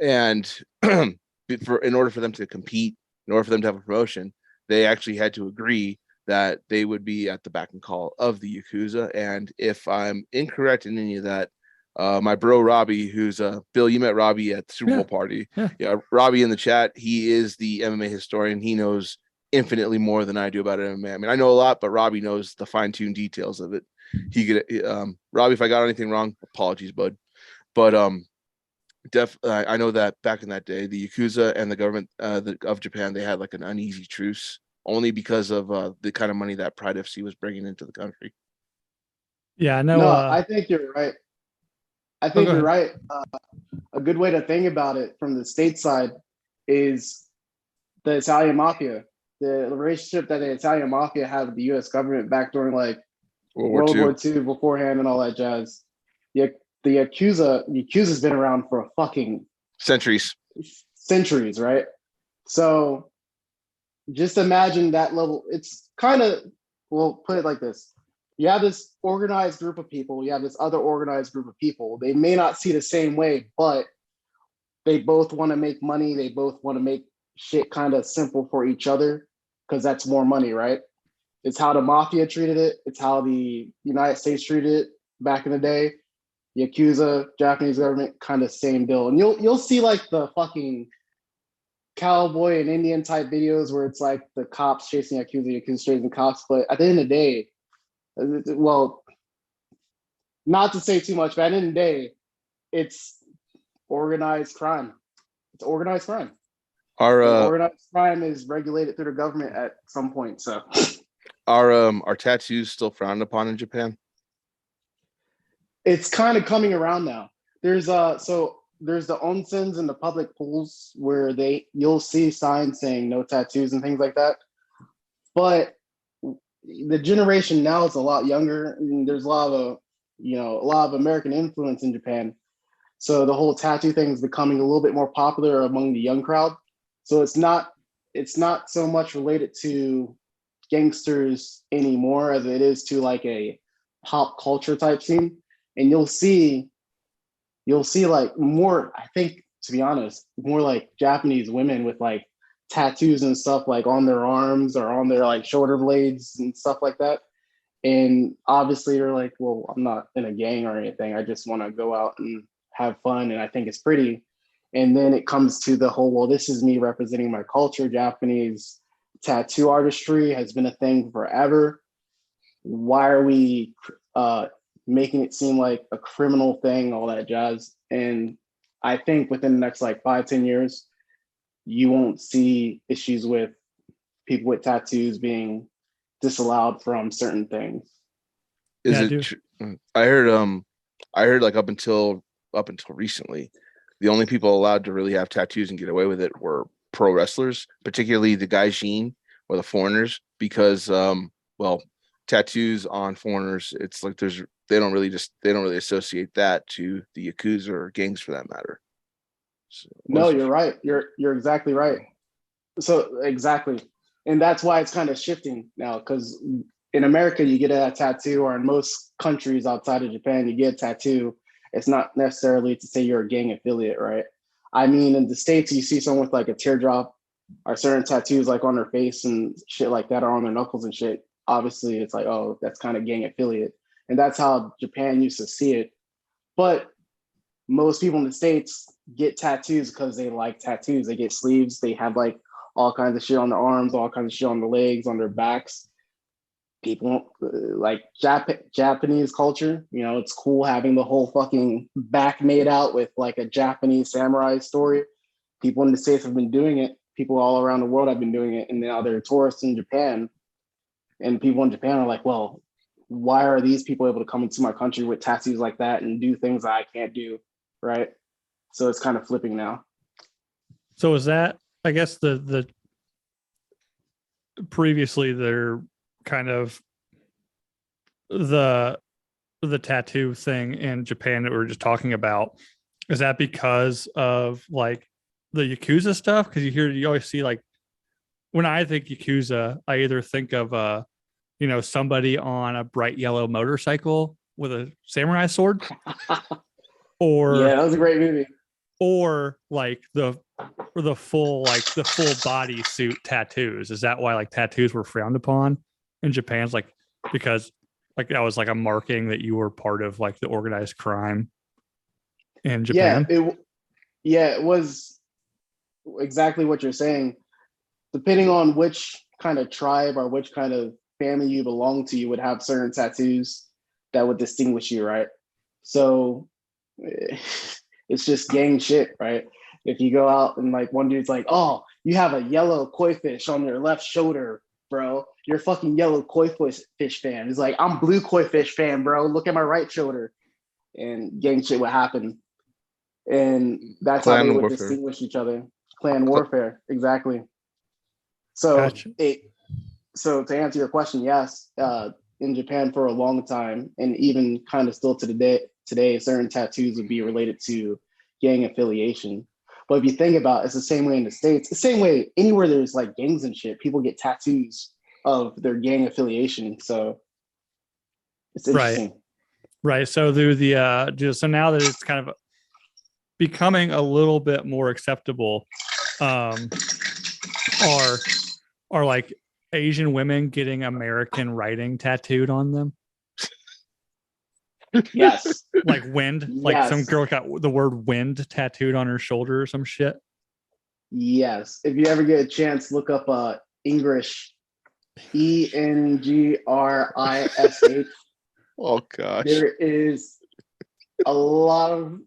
And in order for them to compete, in order for them to have a promotion, they actually had to agree that they would be at the beck and call of the Yakuza. And if I'm incorrect in any of that, my bro Robbie, who's Bill, you met Robbie at the Super Bowl party. Yeah, Robbie in the chat, he is the MMA historian. He knows infinitely more than I do about MMA. I mean, I know a lot, but Robbie knows the fine-tuned details of it. He could Robbie, if I got anything wrong, apologies, bud. But I know that back in that day, the Yakuza and the government of Japan, they had like an uneasy truce only because of the kind of money that Pride FC was bringing into the country. Yeah, I know. No, I think you're right. I think you're right. A good way to think about it from the state side is the Italian mafia, the relationship that the Italian mafia had with the U.S. government back during like World War II beforehand and all that jazz. The Yakuza's been around for fucking centuries, right? So just imagine that level. It's kind of, we'll put it like this. You have this organized group of people. You have this other organized group of people. They may not see the same way, but they both want to make money. They both want to make shit kind of simple for each other because that's more money, right? It's how the mafia treated it. It's how the United States treated it back in the day. Yakuza, Japanese government, kind of same deal. And you'll see like the fucking cowboy and Indian type videos where it's like the cops chasing Yakuza chasing cops. But at the end of the day, well, not to say too much, but at the end of the day, it's organized crime. It's organized crime. Organized crime is regulated through the government at some point. So, are tattoos still frowned upon in Japan? It's kind of coming around now. There's the onsens and the public pools where you'll see signs saying no tattoos and things like that. But the generation now is a lot younger, and there's a lot of American influence in Japan. So the whole tattoo thing is becoming a little bit more popular among the young crowd. So it's not so much related to gangsters anymore as it is to like a pop culture type scene. And you'll see like more, I think, to be honest, more like Japanese women with like tattoos and stuff like on their arms or on their like shoulder blades and stuff like that. And obviously you're like, well, I'm not in a gang or anything. I just want to go out and have fun. And I think it's pretty. And then it comes to the whole, well, this is me representing my culture. Japanese tattoo artistry has been a thing forever. Why are we making it seem like a criminal thing, all that jazz? And I think within the next like 5-10 years, you won't see issues with people with tattoos being disallowed from certain things. I heard like up until recently, the only people allowed to really have tattoos and get away with it were pro wrestlers, particularly the gaijin or the foreigners, because tattoos on foreigners, it's like they don't really associate that to the Yakuza or gangs for that matter. So, no, you're right. You're exactly right. So exactly. And that's why it's kind of shifting now, because in America, you get a tattoo, or in most countries outside of Japan, you get a tattoo. It's not necessarily to say you're a gang affiliate, right? I mean, in the States, you see someone with like a teardrop or certain tattoos like on their face and shit like that, or on their knuckles and shit. Obviously, it's like, oh, that's kind of gang affiliate. And that's how Japan used to see it. But most people in the States get tattoos because they like tattoos. They get sleeves. They have like all kinds of shit on their arms, all kinds of shit on their legs, on their backs. People like Japanese culture, it's cool having the whole fucking back made out with like a Japanese samurai story. People in the States have been doing it. People all around the world have been doing it. And now they're tourists in Japan. And people in Japan are like, well, why are these people able to come into my country with tattoos like that and do things that I can't do, right? So it's kind of flipping now. So is that, I guess, the previously they're kind of the tattoo thing in Japan that we were just talking about, is that because of like the Yakuza stuff? Because you always see, like, when I think Yakuza, I either think of somebody on a bright yellow motorcycle with a samurai sword, or yeah, that was a great movie, or like the full body suit tattoos. Is that why like tattoos were frowned upon? in Japan's like because like that was like a marking that you were part of like the organized crime in Japan? It was exactly what you're saying. Depending on which kind of tribe or which kind of family you belong to, you would have certain tattoos that would distinguish you, right? So it's just gang shit, right? If you go out and like one dude's like, oh, you have a yellow koi fish on your left shoulder, bro. You're a fucking yellow koi fish fan. He's like, I'm blue koi fish fan, bro. Look at my right shoulder. And gang shit would happen. And that's how they would distinguish each other. Clan warfare, exactly. So Gotcha. So to answer your question, yes, in Japan for a long time, and even kind of still to today, certain tattoos would be related to gang affiliation. But if you think about it, it's the same way in the States. The same way anywhere there's like gangs and shit, people get tattoos of their gang affiliation. So it's interesting. Right. So so now that it's kind of becoming a little bit more acceptable, are like Asian women getting American writing tattooed on them? Yes. Like wind. Like some girl got the word wind tattooed on her shoulder or some shit. Yes. If you ever get a chance, look up English. Engrish. Oh gosh. There is a lot of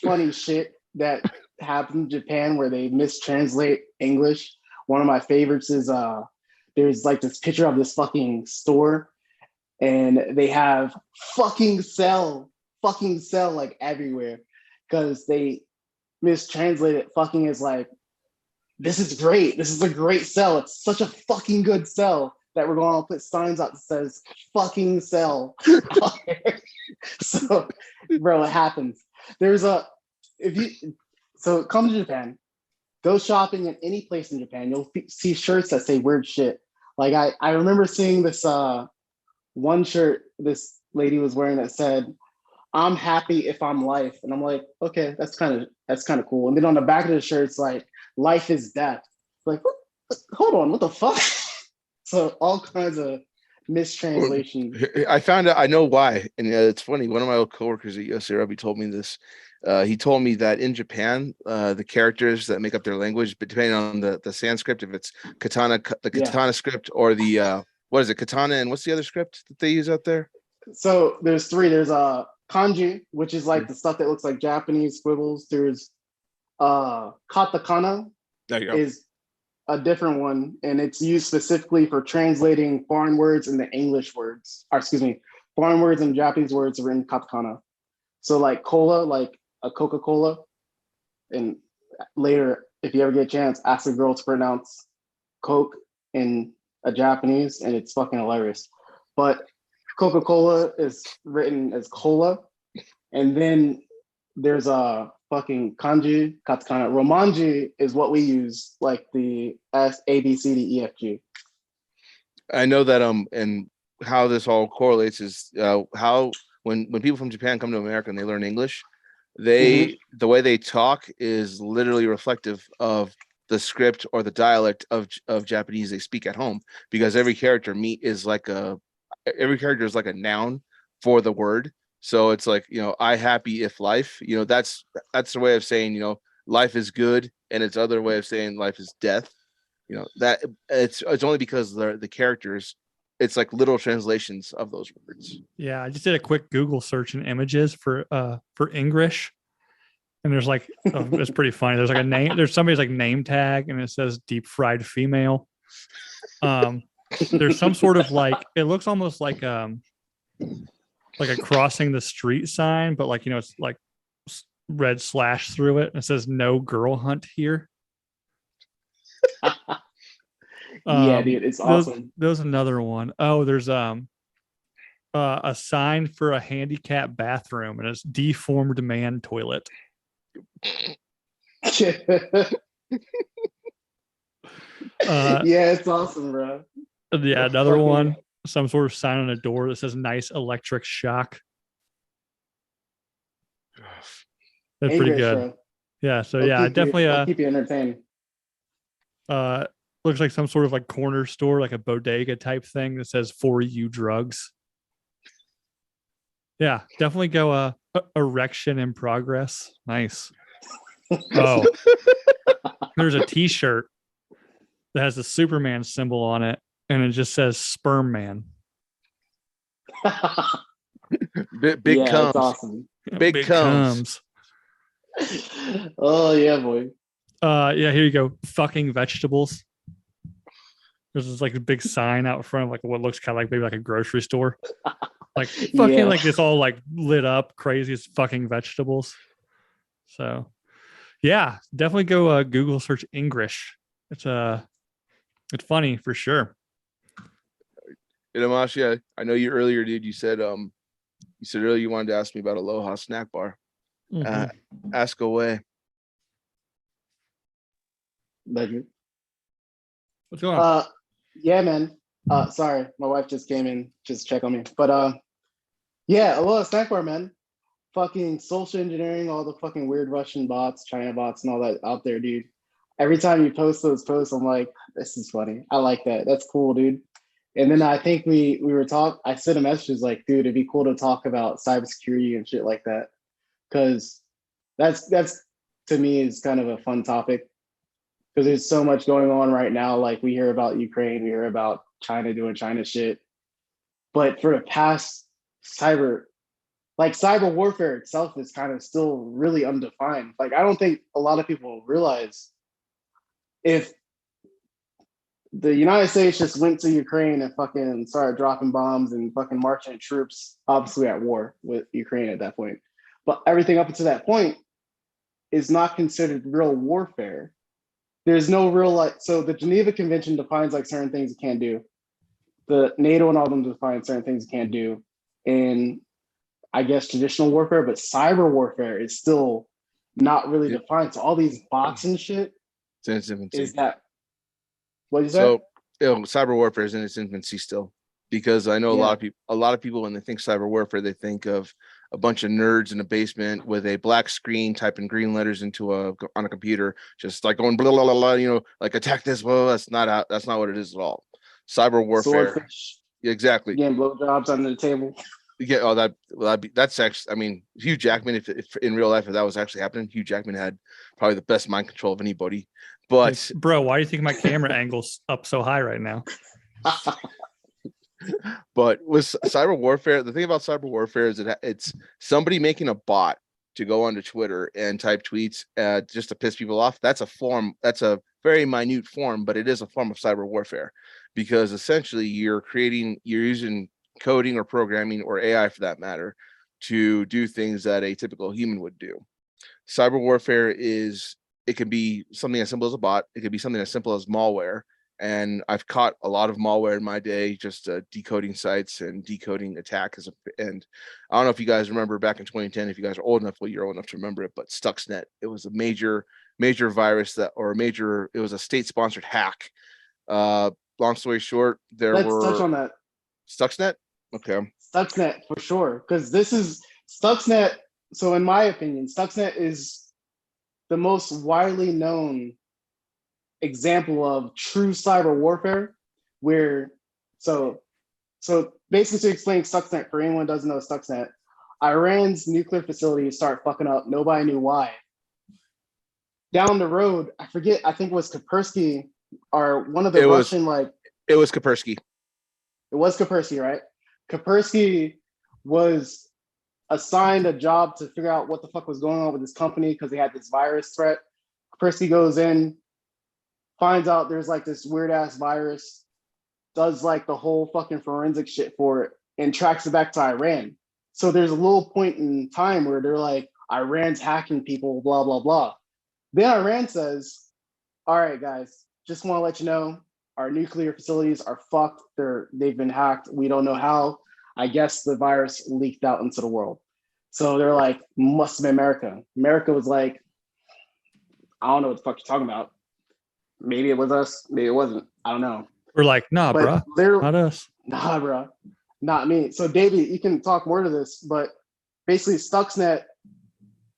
funny shit that happens in Japan where they mistranslate English. One of my favorites is there's like this picture of this fucking store and they have fucking sell like everywhere because they mistranslate it fucking as like, this is great. This is a great sell. It's such a fucking good sell that we're going to put signs out that says fucking sell. So, bro, it happens. So come to Japan, go shopping in any place in Japan. You'll see shirts that say weird shit. Like I remember seeing this one shirt this lady was wearing that said, "I'm happy if I'm life," and I'm like, okay, that's kind of cool. And then on the back of the shirt, it's like, "Life is death." Like, hold on, what the fuck? So all kinds of mistranslation. I found out. I know why, and it's funny. One of my old coworkers at USA Rugby told me this. He told me that in Japan, the characters that make up their language, but depending on the Sanskrit, if it's the katana script, or the what is it, katana, and what's the other script that they use out there? So there's three. There's kanji, which is like the stuff that looks like Japanese scribbles. There's katakana, there you go. Is a different one, and it's used specifically for translating foreign words into English words. Or excuse me, foreign words and Japanese words are in katakana. So like cola, like a Coca-Cola, and later, if you ever get a chance, ask a girl to pronounce Coke in a Japanese, and it's fucking hilarious. But Coca-Cola is written as cola, and then there's a fucking kanji, katakana. Romanji is what we use, like the S, A, B, C, D, E, F, G. I know that and how this all correlates is how when people from Japan come to America and they learn English, the way they talk is literally reflective of the script or the dialect of Japanese they speak at home, because every character is like a noun for the word. So it's like, I happy if life, that's the way of saying, life is good, and it's other way of saying life is death. That it's only because the characters, it's like literal translations of those words. Yeah, I just did a quick Google search in images for English, and there's like it's pretty funny. There's like a name. There's somebody's like name tag, and it says deep fried female. There's some sort of like, it looks almost like a crossing the street sign, but like, it's like red slash through it. And it says no girl hunt here. Yeah, dude, it's awesome. There's another one. Oh, there's a sign for a handicap bathroom, and it's deformed man toilet. Yeah, it's awesome, bro. Yeah, another one, some sort of sign on a door that says nice electric shock. That's pretty good. Bro. Yeah, so definitely keep you entertained. Looks like some sort of like corner store, like a bodega type thing that says "For You Drugs." Yeah, definitely go erection in progress. Nice. Oh, there's a t-shirt that has the Superman symbol on it, and it just says "Sperm Man." Big yeah, comes. that's awesome. Big comes. Oh yeah, boy. Yeah, here you go. Fucking vegetables. There's this like a big sign out front of like what looks kind of like maybe like a grocery store. Like fucking Yeah. like it's all like lit up, crazy as fucking vegetables. So yeah, definitely go Google search English. It's funny for sure. Itamashi, I know you earlier, dude. You said earlier you wanted to ask me about Aloha Snack Bar. Ask away. Legend. What's going on? Yeah, man. Sorry, my wife just came in just to check on me. But yeah, Aloha Snack Bar, man. Fucking social engineering, all the fucking weird Russian bots, China bots, and all that out there, dude. Every time you post those posts, I'm like, this is funny. I like that. That's cool, dude. And then I think we were talking. I sent a message like, dude, it'd be cool to talk about cybersecurity and shit like that, because that's to me is kind of a fun topic, because there's so much going on right now. Like we hear about Ukraine, we hear about China doing China shit, but for the past cyber warfare itself is kind of still really undefined. Like I don't think a lot of people realize if the United States just went to Ukraine and fucking started dropping bombs and fucking marching troops, obviously at war with Ukraine at that point. But everything up until that point is not considered real warfare. There's no real so the Geneva Convention defines like certain things you can't do. The NATO and all of them define certain things you can't do in, I guess, traditional warfare, but cyber warfare is still not really defined. So all these bots and shit is that. What is that? So, cyber warfare is in its infancy still, because I know a lot of people when they think cyber warfare, they think of a bunch of nerds in a basement with a black screen typing green letters on a computer, just like going blah blah blah, blah, like attack this. Well, that's not what it is at all. Cyber warfare, Swordfish, exactly. getting blowjobs under the table. Yeah, that's actually. I mean, Hugh Jackman. If in real life, if that was actually happening, Hugh Jackman had probably the best mind control of anybody. But bro, why do you think my camera angle's up so high right now? But with cyber warfare, the thing about cyber warfare is it's somebody making a bot to go onto Twitter and type tweets just to piss people off. That's a very minute form, but it is a form of cyber warfare, because essentially you're using coding or programming or AI for that matter to do things that a typical human would do. Cyber warfare it can be something as simple as a bot. It could be something as simple as malware. And I've caught a lot of malware in my day, just decoding sites and decoding attacks. And I don't know if you guys remember back in 2010, if you guys are old enough, well, you're old enough to remember it, but Stuxnet, it was a major virus it was a state-sponsored hack. Long story short, let's touch on that. Stuxnet? Okay. Stuxnet for sure, because this is Stuxnet. So in my opinion, Stuxnet is the most widely known example of true cyber warfare, where so basically, to explain Stuxnet for anyone who doesn't know Stuxnet, Iran's nuclear facilities start fucking up. Nobody knew why. Down the road, I think it was Kaspersky or one of the Russian it was Kaspersky. It was Kaspersky, right? Kaspersky was assigned a job to figure out what the fuck was going on with this company because they had this virus threat. Kaspersky goes in, finds out there's like this weird ass virus, does like the whole fucking forensic shit for it, and tracks it back to Iran. So there's a little point in time where they're like, Iran's hacking people, blah, blah, blah. Then Iran says, all right, guys, just want to let you know, our nuclear facilities are fucked. They've been hacked. We don't know how. I guess the virus leaked out into the world. So they're like, must have been America. America was like, I don't know what the fuck you're talking about. Maybe it was us. Maybe it wasn't. I don't know. We're like, nah, bro, not us. Nah, bro, not me. So Davey, you can talk more to this, but basically Stuxnet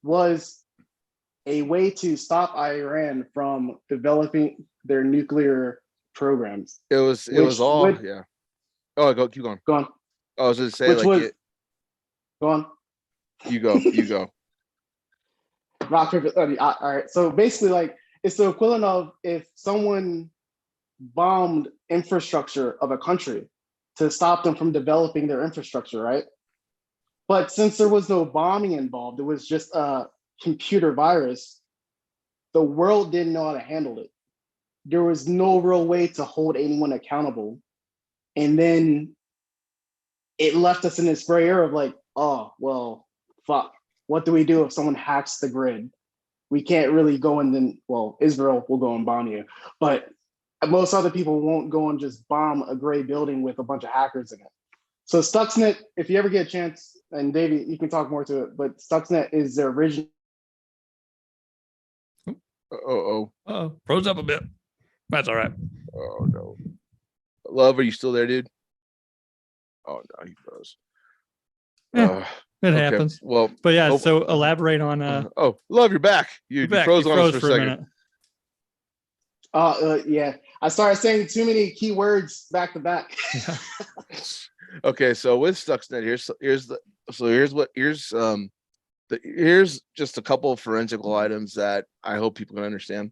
was a way to stop Iran from developing their nuclear programs. It was all yeah. Oh, keep going. Go on. I was going to say go on. You go. Rock paper. All right. So basically, like, it's the equivalent of if someone bombed infrastructure of a country to stop them from developing their infrastructure, right? But since there was no bombing involved, it was just a computer virus. The world didn't know how to handle it. There was no real way to hold anyone accountable. And then it left us in this gray area of like, oh, well, fuck. What do we do if someone hacks the grid? We can't really go and then, well, Israel will go and bomb you. But most other people won't go and just bomb a gray building with a bunch of hackers in it. So Stuxnet, if you ever get a chance, and Davey, you can talk more to it, but Stuxnet is the original. Froze up a bit. That's all right. Oh no. Love, are you still there, dude? Oh no, he froze. It happens. Well, but yeah, so elaborate on Love, you're back. You froze on us for a second. Yeah. I started saying too many key words back to back. Okay, so with Stuxnet, here's just a couple of forensical items that I hope people can understand.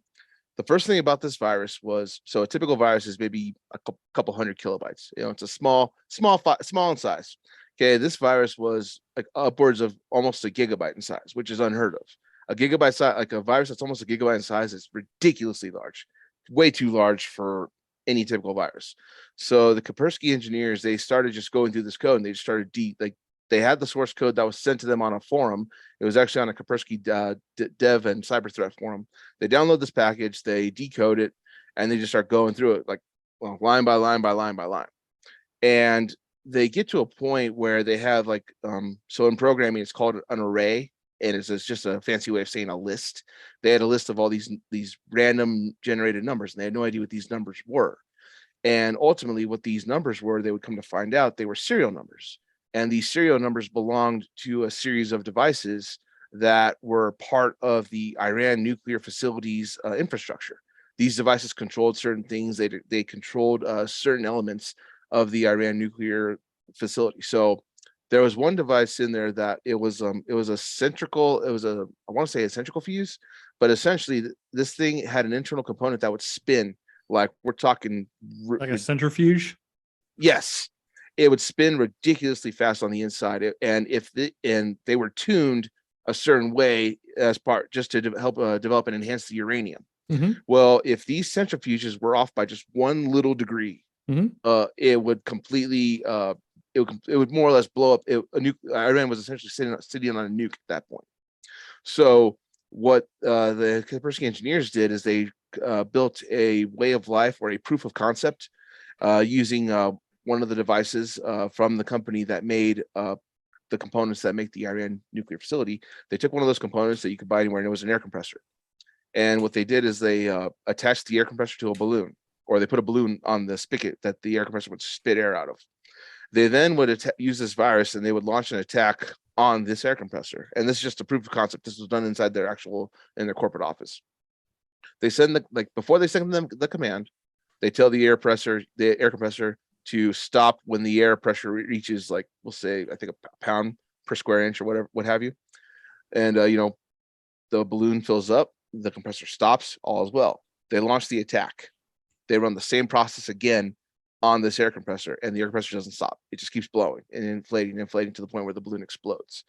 The first thing about this virus was, so a typical virus is maybe a couple hundred kilobytes. You know, it's a small in size. Okay, this virus was like upwards of almost a gigabyte in size, which is unheard of. A gigabyte size, like a virus that's almost a gigabyte in size, is ridiculously large, way too large for any typical virus. So the Kaspersky engineers, they started just going through this code, and they just started they had the source code that was sent to them on a forum. It was actually on a Kaspersky dev and cyber threat forum. They download this package, they decode it, and they just start going through it like, well, line by line by line by line. And they get to a point where they have like, so in programming, it's called an array, and it's just a fancy way of saying a list. They had a list of all these random generated numbers, and they had no idea what these numbers were. And ultimately, what these numbers were, they would come to find out they were serial numbers. And these serial numbers belonged to a series of devices that were part of the Iran nuclear facilities infrastructure. These devices controlled certain things. They controlled certain elements of the Iran nuclear facility. So there was one device in there that it was a centrical, I want to say a centrical fuse, but essentially this thing had an internal component that would spin, like we're talking like a centrifuge. Yes, it would spin ridiculously fast on the inside, and they were tuned a certain way as part just to help develop and enhance the uranium. Mm-hmm. Well, if these centrifuges were off by just one little degree, it would completely it would more or less blow up. Iran was essentially sitting on a nuke at that point. So what the Kaspersky engineers did is they built a way of life or a proof of concept using one of the devices from the company that made the components that make the Iran nuclear facility. They took one of those components that you could buy anywhere, and it was an air compressor. And what they did is they attached the air compressor to a balloon, or they put a balloon on the spigot that the air compressor would spit air out of. They then would use this virus, and they would launch an attack on this air compressor. And this is just a proof of concept. This was done inside their corporate office. They send before they send them the command, they tell the air compressor to stop when the air pressure reaches, like, we'll say, I think a pound per square inch or what have you. And the balloon fills up, the compressor stops, all is well. They launch the attack. They run the same process again on this air compressor, and the air compressor doesn't stop. It just keeps blowing and inflating to the point where the balloon explodes.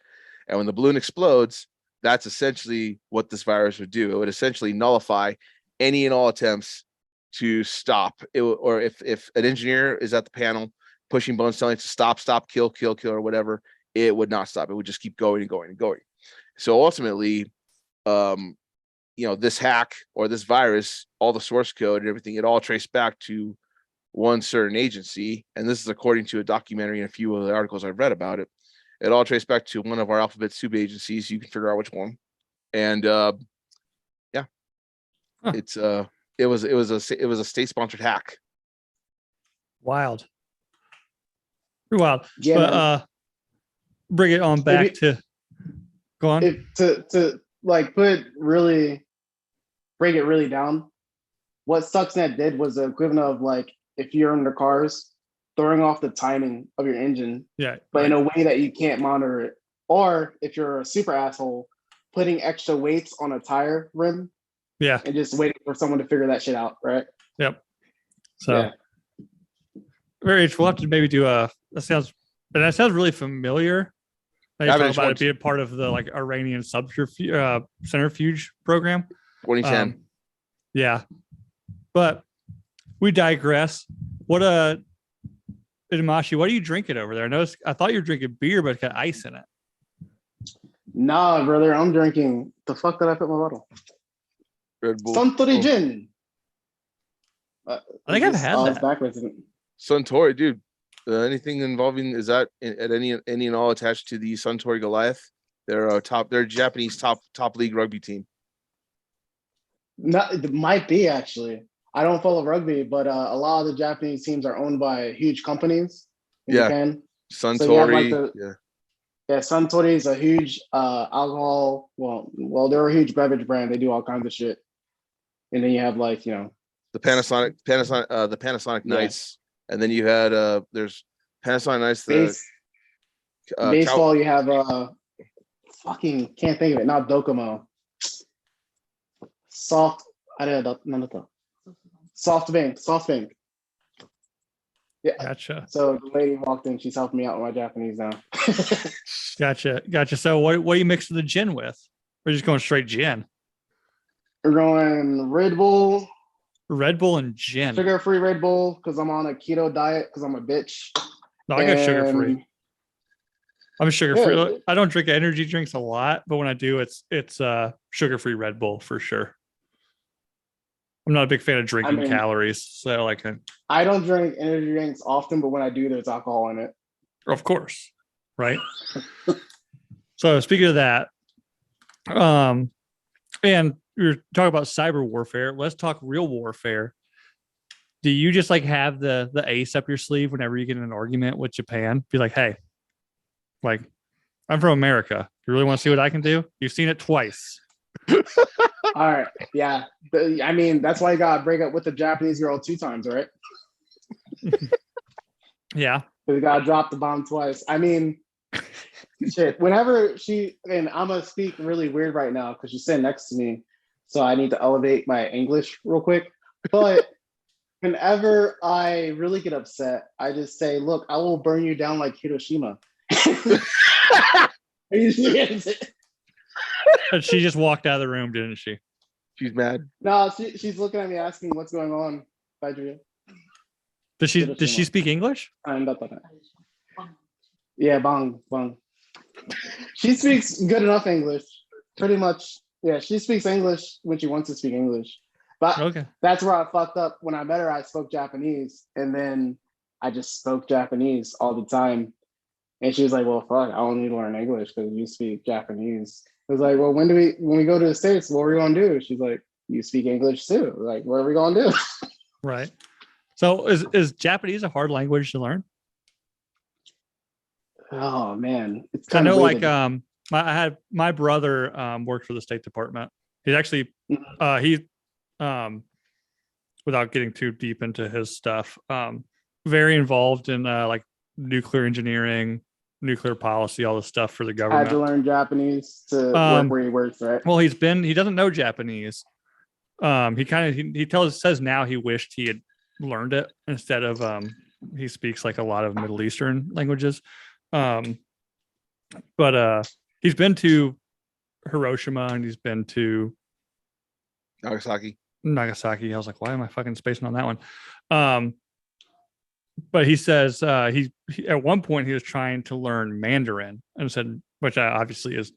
And when the balloon explodes, that's essentially what this virus would do. It would essentially nullify any and all attempts to stop it, or if an engineer is at the panel pushing buttons telling it to stop, kill, or whatever, it would not stop. It would just keep going and going and going. So ultimately, this hack or this virus, all the source code and everything, it all traced back to one certain agency. And this is according to a documentary and a few of the articles I've read about it. It all traced back to one of our alphabet soup agencies. You can figure out which one. And it was a state-sponsored hack. Wild. Pretty wild. Yeah, but bring it on back to go on. To like break it really down. what Stuxnet did was the equivalent of like if you're in the cars, throwing off the timing of your engine, Yeah. but in a way that you can't monitor it. Or if you're a super asshole, putting extra weights on a tire rim. Yeah. And just waiting for someone to figure that shit out, right? Yep. So very interesting. We'll have to maybe do that sounds really familiar. Now you talk about it being part of the like Iranian centrifuge program. 2010. Yeah. But we digress. What Itamashi, what are you drinking over there? I thought you were drinking beer, but it's got ice in it. Nah, brother, I'm drinking. The fuck did I put in my bottle? Red Bull. Suntory Gin. I think I've had that. Backwards, isn't it? Suntory, dude. Anything involving is that at any and all attached to the Suntory Goliath? They're a Japanese top league rugby team. No, it might be actually. I don't follow rugby, but a lot of the Japanese teams are owned by huge companies in Japan. Suntory. Yeah, Suntory is a huge alcohol. Well, they're a huge beverage brand. They do all kinds of shit. And then you have like, the Panasonic Knights, and then you had there's Panasonic Knights. Baseball, you have fucking can't think of it. Not Docomo. SoftBank. Yeah. Gotcha. So the lady walked in. She's helping me out with my Japanese now. Gotcha. So what are you mixing the gin with? We're just going straight gin. We're going Red Bull and gin. Sugar-free Red Bull because I'm on a keto diet because I'm a bitch. No, I got sugar-free. I'm sugar-free. Yeah. I don't drink energy drinks a lot, but when I do, it's sugar-free Red Bull for sure. I'm not a big fan of drinking calories, so I don't drink energy drinks often, but when I do, there's alcohol in it. Of course, right? So speaking of that, and you're talking about cyber warfare. Let's talk real warfare. Do you just have the ace up your sleeve whenever you get in an argument with Japan? Be like, hey, I'm from America. You really want to see what I can do? You've seen it twice. All right. Yeah. That's why you got to break up with the Japanese girl 2 times, right? Yeah. You got to drop the bomb twice. Shit. Whenever and I'm going to speak really weird right now because she's sitting next to me. So I need to elevate my English real quick. But whenever I really get upset, I just say, look, I will burn you down like Hiroshima. And she just walked out of the room, didn't she? She's mad. No, she's looking at me asking what's going on. Does she speak English? Yeah, bang. She speaks good enough English. Pretty much. Yeah, she speaks English when she wants to speak English. But That's where I fucked up. When I met her, I spoke Japanese. And then I just spoke Japanese all the time. And she was like, well, fuck, I don't need to learn English because you speak Japanese. I was like, well, when we go to the States, what are we going to do? She's like, you speak English too. Like, what are we going to do? Right. So is Japanese a hard language to learn? Oh, man. I know my brother worked for the State Department. He's actually, without getting too deep into his stuff, very involved in nuclear engineering, nuclear policy, all this stuff for the government. Had to learn Japanese to work where he works, right? Well, he doesn't know Japanese. He says now he wished he had learned it instead of he speaks a lot of Middle Eastern languages. But he's been to Hiroshima and he's been to Nagasaki. I was like, why am I fucking spacing on that one? But he says he at one point he was trying to learn Mandarin and said, which obviously is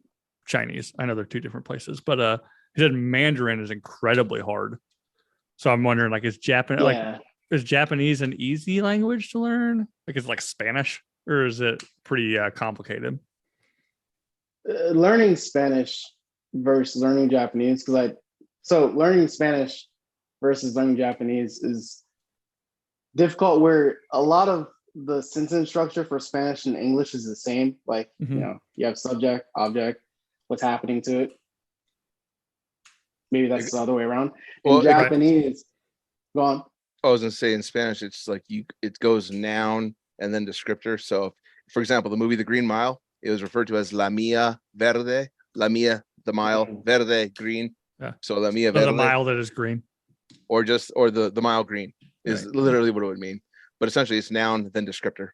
Chinese. I know they're 2 different places, but he said Mandarin is incredibly hard. So I'm wondering, is Japanese an easy language to learn? Is it like Spanish, or is it pretty complicated? Learning Spanish versus learning Japanese, so learning Spanish versus learning Japanese is difficult, where a lot of the sentence structure for Spanish and English is the same. You have subject, object, what's happening to it. Maybe that's the other way around. In Japanese, Go on. I was gonna say in Spanish, it's like it goes noun and then descriptor. So, for example, the movie The Green Mile, it was referred to as La Mia Verde, La Mia the mile, Verde green. Yeah. So La Mia So Verde, the mile that is green, or the mile green is literally what it would mean. But essentially, it's noun then descriptor.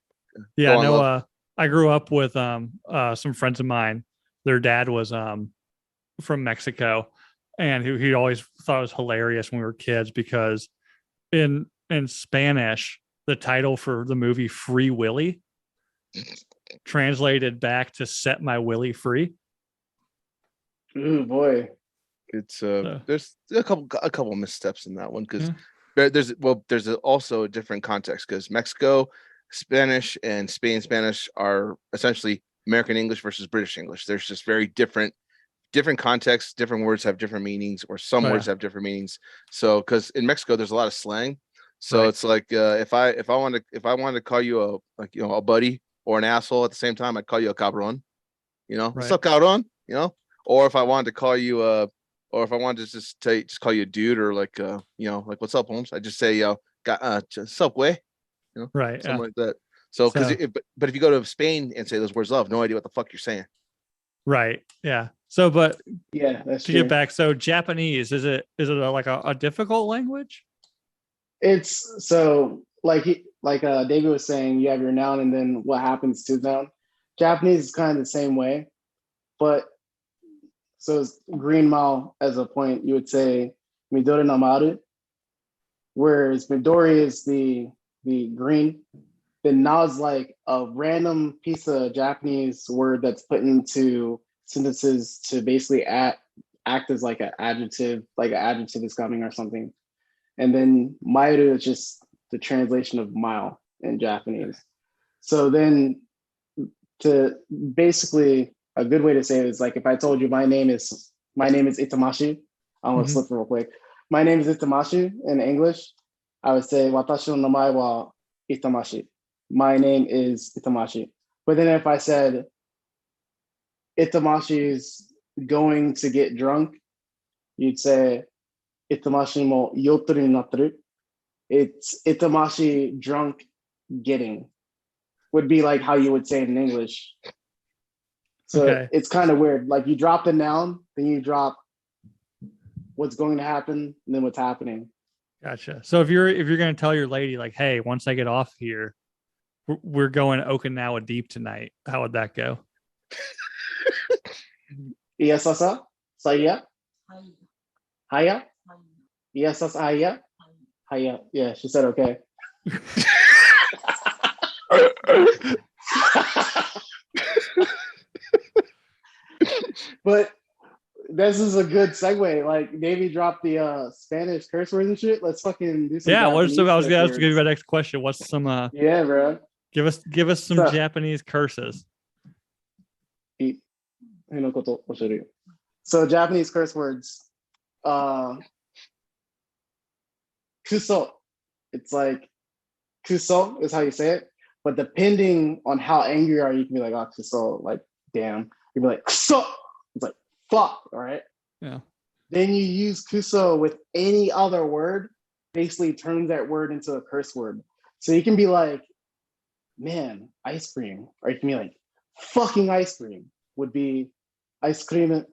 Yeah, I know. I grew up with some friends of mine. Their dad was from Mexico, and he always thought it was hilarious when we were kids because in Spanish, the title for the movie Free Willy translated back to Set My Willy Free. Ooh, boy. It's there's a couple missteps in that one because there's also a different context because Mexico Spanish and Spain Spanish are essentially American English versus British English. There's just very different contexts. Different words have different meanings, or some words have different meanings. So because in Mexico there's a lot of slang, so it's like if I wanted to call you a buddy or an asshole at the same time, I'd call you a cabron. What's up, cabron? Or if I wanted to call you or if I wanted to just call you a dude, or like what's up, Holmes? I just say what's up, way, something like that. So because but if you go to Spain and say those words, I'll have no idea what the fuck you're saying. Right. Yeah. So, but that's to true. get back, so Japanese is it like a difficult language? It's so like David was saying, you have your noun and then what happens to the noun. Japanese is kind of the same way, but so it's green mile as a point, you would say midori no maru, whereas midori is the green. Then now is like a random piece of Japanese word that's put into sentences to basically act as like an adjective is coming or something. And then mairu is just the translation of mile in Japanese. So then to basically a good way to say it is like if I told you my name is Itamashi, I'm gonna slip real quick. My name is Itamashi in English, I would say watashi no namae wa Itamashi. My name is Itamashi. But then if I said Itamashi is going to get drunk, you'd say Itamashi mo yotoru ni natteru. It's Itamashi drunk getting would be like how you would say it in English. So it's kind of weird. Like you drop the noun, then you drop what's going to happen, and then what's happening. Gotcha. So if you're going to tell your lady like, hey, once I get off here, we're going Okinawa deep tonight, how would that go? Yes, saya. Haya. Yes, haya. Haya. Yeah, she said okay. But this is a good segue. Like Davey dropped the Spanish curse words and shit. Let's fucking do some. Yeah, I was going to give you my words. next question. What's some yeah, bro. Give us some Japanese curses. So Japanese curse words. Kuso. It's like kuso is how you say it. But depending on how angry you are, you can be like, oh, kuso, like damn. You'd be like, kuso. It's like fuck, all right? Yeah. Then you use kuso with any other word, basically turns that word into a curse word. So you can be like, man, ice cream. Or you can be like, fucking ice cream would be ice cream.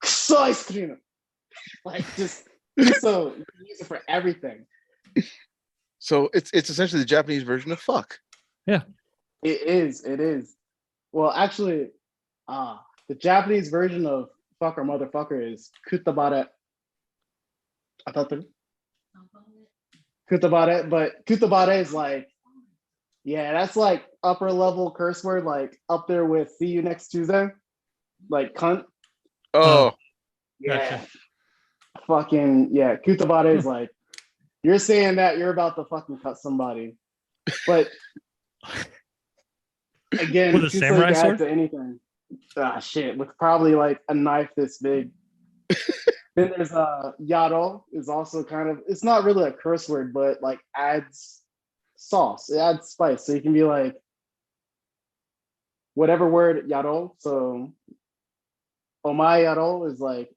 Kuso ice cream. Like just so you can use it for everything. So it's essentially the Japanese version of fuck. Yeah. It is. Well, actually, the Japanese version of fuck or motherfucker is kutabare. Kutabare, but kutabare is like, yeah, that's like upper level curse word, like up there with see you next Tuesday, like cunt. Oh, yeah. Gotcha. Fucking yeah, kutabare is like you're saying that you're about to fucking cut somebody, but again, with a samurai sword to anything. Shit, with probably like a knife this big. Then there's yaro is also kind of, it's not really a curse word, but like adds sauce, it adds spice. So you can be like whatever word yaro. So omae yaro is like